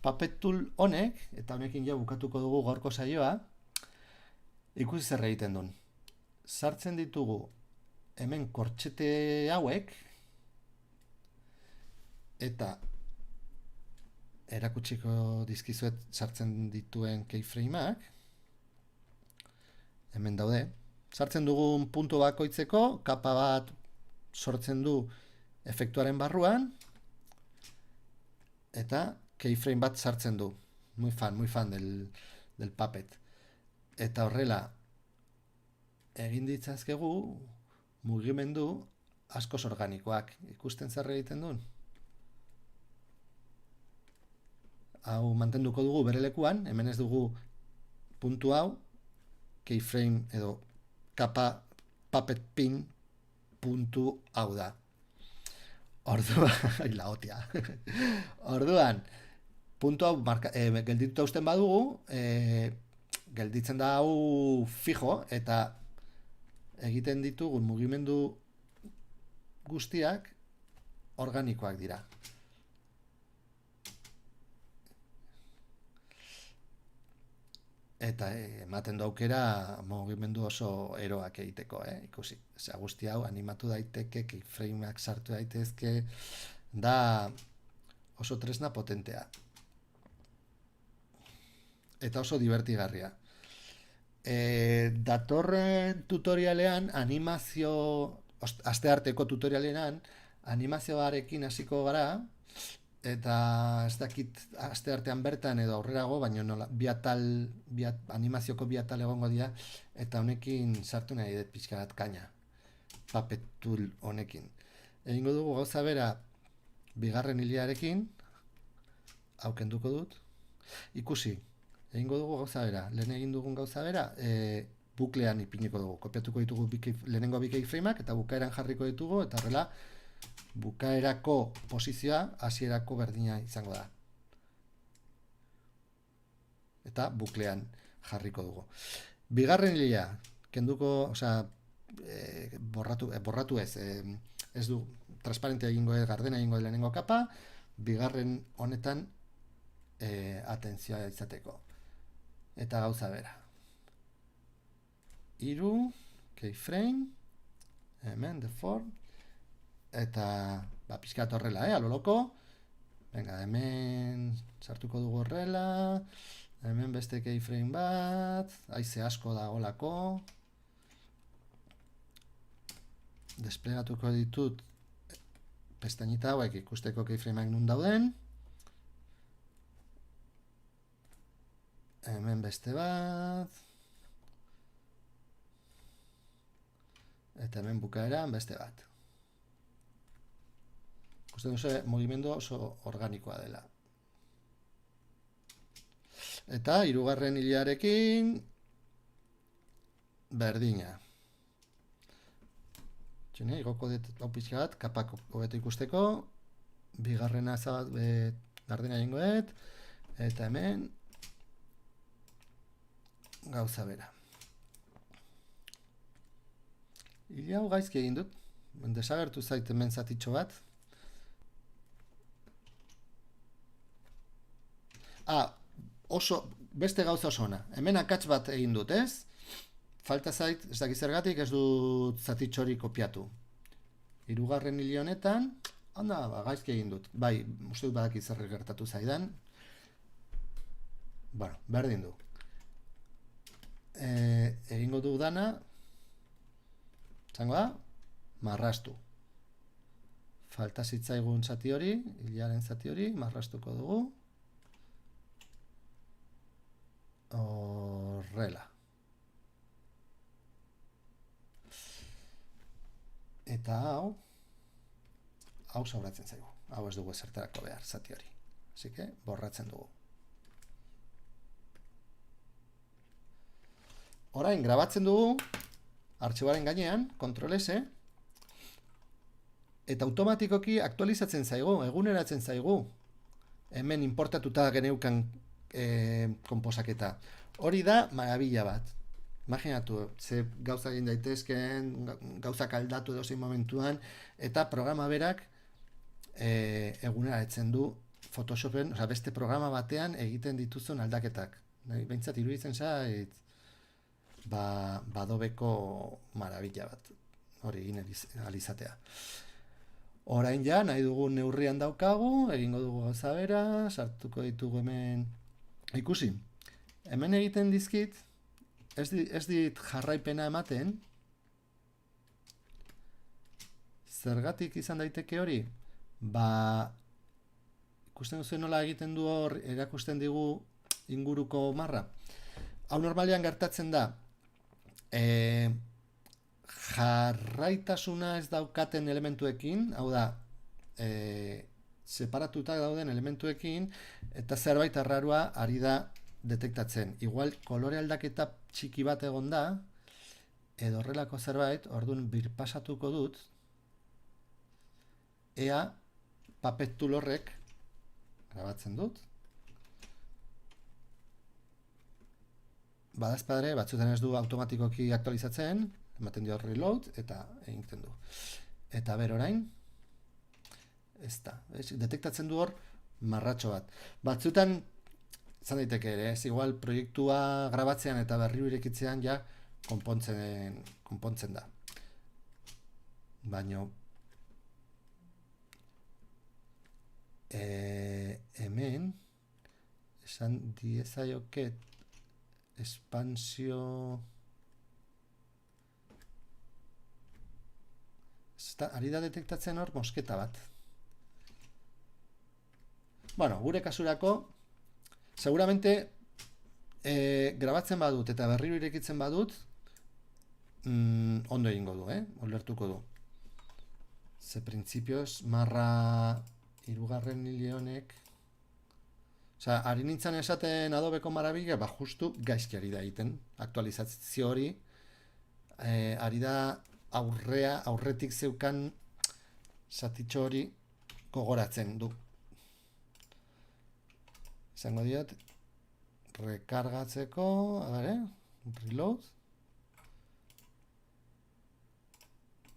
Puppet tool honek, eta honekin ja bukatuko dugu gaurko saioa, ikusi zer egiten duen. Sartzen ditugu hemen kortxete hauek, eta erakutsiko dizkizuet sartzen dituen keyframeak, hemen daude. Sartzen dugun puntu bakoitzeko, kapa bat sortzen du efektuaren barruan, eta keyframe bat sartzen du. Muy fan del Puppet. Eta horrela, egin ditzazkegu mugimendu askoz organikoak. Ikusten zer egiten duen? Hau mantenduko dugu bere lekuan, hemen ez dugu puntu hau, keyframe edo kapa Puppet pin puntu hau da. Orduan, la hostia. Orduan, puntu hau geldituta uzten badugu, gelditzen da hau fijo, eta egiten ditugun mugimendu guztiak organikoak dira. Eta ematen du aukera mugimendu oso eroak egiteko, ikusi. Osea, guzti hau animatu daiteke, keyframeak sartu daitezke, da oso tresna potentea. Eta oso divertigarria. Datorren tutorialean, astearteko tutorialean, animazioarekin hasiko gara, eta ez dakit asteartean bertan edo aurrerago, baina nola, animazioko bi atal egongo dira, eta honekin sartu nahi dut pixka bat kaina. Puppet Tool honekin. Egingo dugu gauza bera bigarren hilearekin, hau kenduko dut, ikusi, egingo dugu gauza bera, lehen egin dugun gauza bera, buklean ipiniko dugu, kopiatuko ditugu lehenengo bi keyframeak, eta bukaeran jarriko ditugu, eta horrela, bukaerako posizioa hasierako berdina izango da. Eta buklean jarriko dugu. Bigarren hilea, kenduko, osea, borratu ez, ez du transparente egingo gardena egingo lehenengo kapa, bigarren honetan atentzioa izateko. Eta gauza bera. 3 keyframe, hemen deform, eta pixkat horrela, aloloko. Venga, hemen sartuko dugu horrela, hemen beste keyframe bat, haize asko da olako. Desplegatuko ditut pestainita hauek ikusteko keyframeak nun dauden. Hemen beste bat. Eta hemen bukaeran beste bat. Ikusten duzu, mugimendu oso organikoa dela. Eta hirugarren hilearekin berdina. Txene, igoko dut hau pixka bat, kapak hobeto ikusteko, bigarrena gardena egingoet, eta hemen gauza bera. Hile hau gaizki egin dut, desagertu zait hemen zatitxo bat. Oso, beste gauza oso ona. Hemen akats bat egin dut, ez? Falta zait, ez dakit zergatik ez dut zatitxori kopiatu. Hirugarren hile honetan, handa, gaizki egin dut. Bai, uste dut badaki zer gertatu zaidan. Bueno, berdin du. Egingo du dana, zango da, marrastu. Falta zitzaigun zati hori, hilearen zati hori, marrastuko dugu. Horrela. Eta hau sobratzen zaigu. Hau ez dugu ezertarako behar, zati hori. Así que, borratzen dugu. Orain, grabatzen dugu, artxibaren gainean, Ctrl S, eta automatikoki aktualizatzen zaigu, eguneratzen zaigu. Hemen importatuta geneukan konposaketa. Hori da maravilla bat. Imaginatu, ze gauza egin daitezken, gauzak aldatu edozein momentuan, eta programa berak eguneratzen du Photoshopen, oza, beste programa batean egiten dituzun aldaketak. Behintzat iruditzen zait, badobeko maravilla bat. Hori egin alizatea. Orain ja, nahi dugu neurrian daukagu, egingo dugu gauza bera, sartuko ditugu hemen. Ikusi, hemen egiten dizkit, ez dit jarraipena ematen, zergatik izan daiteke hori, ikusten duzu nola egiten du hor, erakusten digu inguruko marra. Hau normalean gertatzen da, jarraitasuna ez daukaten elementuekin, hau da, separatuta dauden elementuekin, eta zerbait arrarua ari da detektatzen. Igual, kolore aldaketa txiki bat egon da, edo horrelako zerbait, orduan birpasatuko dut, ea Puppet Tool horrek, grabatzen dut, badazpadre, batzutan ez du automatikoki aktualizatzen, ematen dio reload, eta egiten du. Eta ber orain, ez da, detektatzen du hor marratxo bat. Batzutan, izan daiteke ere, ez igual proiektua grabatzean eta berri irekitzean ja konpontzen da. Baina hemen esan diezaioket espansio ari da detektatzen hor mosketa bat. Bueno, gure kasurako seguramente grabatzen badut eta berriro irekitzen badut ondo egingo du, ulertuko du. Ze printzipioz marra hirugarren hile honek, osea, ari nintzen esaten Adobeko marabila, justu gaizki ari da egiten. Aktualizazio hori ari da aurretik zeukan zatitxo hori gogoratzen du. Izango diot, rekargatzeko, reload.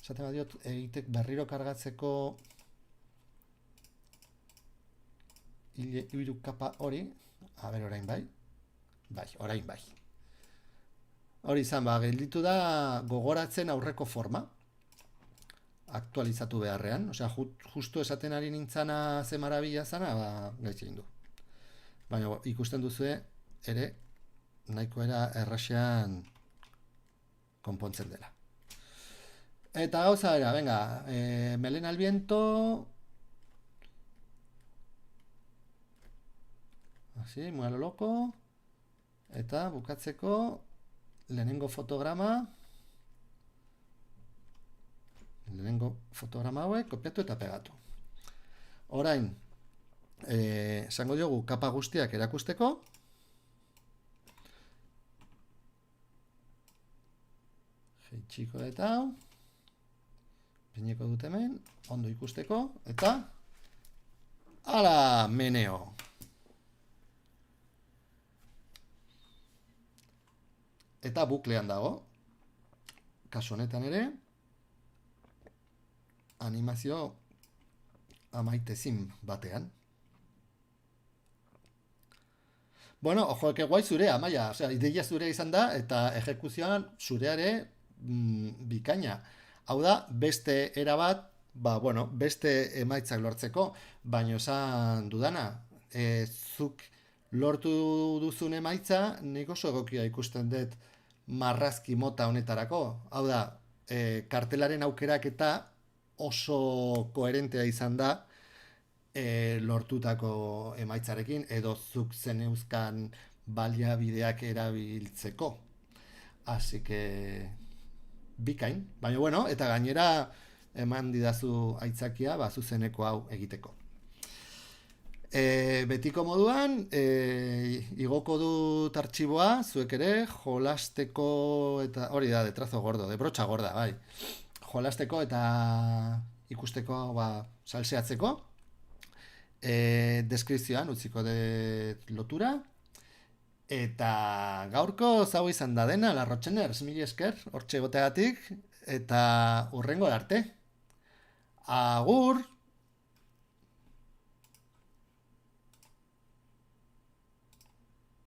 Esaten badiot, egitek berriro kargatzeko hiru kapa hori, orain bai. Bai, orain bai. Hori izan, gelditu da gogoratzen aurreko forma. Aktualizatu beharrean. Osea, justu esaten ari nintzana ze marabila zana, gaitxe egin du. Baina ikusten duzue, ere, nahiko era erraxean konpontzen dela. Eta gauza era, venga, melena al viento. Así, muy a lo loco. Eta bukatzeko lehenengo fotograma hauek kopiatu eta pegatu. Orain, esango diogu kapa guztiak erakusteko. Jaitsiko eta hau. Pineko dut hemen, ondo ikusteko, eta ala, meneo. Eta buklean dago. Kasu honetan ere, animazio amaitezin batean. Bueno, ojo, eke guai zurea, Amaia. Osea, ideia zurea izan da, eta ejekuzioan zureare bikaina. Hau da, beste erabat, beste emaitzak lortzeko, baina esan dudana, zuk lortu duzun emaitza, nik oso egokia ikusten dut marrazki mota honetarako. Hau da, kartelaren aukerak eta oso koherentea izan da lortutako emaitzarekin, edo zuk zeneuzkan baliabideak erabiltzeko. Así que bikain, baina bueno, eta gainera eman didazu aitzakia zuzeneko hau egiteko. Betiko moduan, igoko dut artxiboa, zuek ere, jolasteko eta hori da, de trazo gordo, de brotxa gorda, bai. Jolasteko eta ikusteko salseatzeko. Deskripzioan utziko dut lotura. Eta gaurko zau izan da dena, Larrotxeners, mili esker, hortxe goteagatik, eta hurrengo arte. Agur!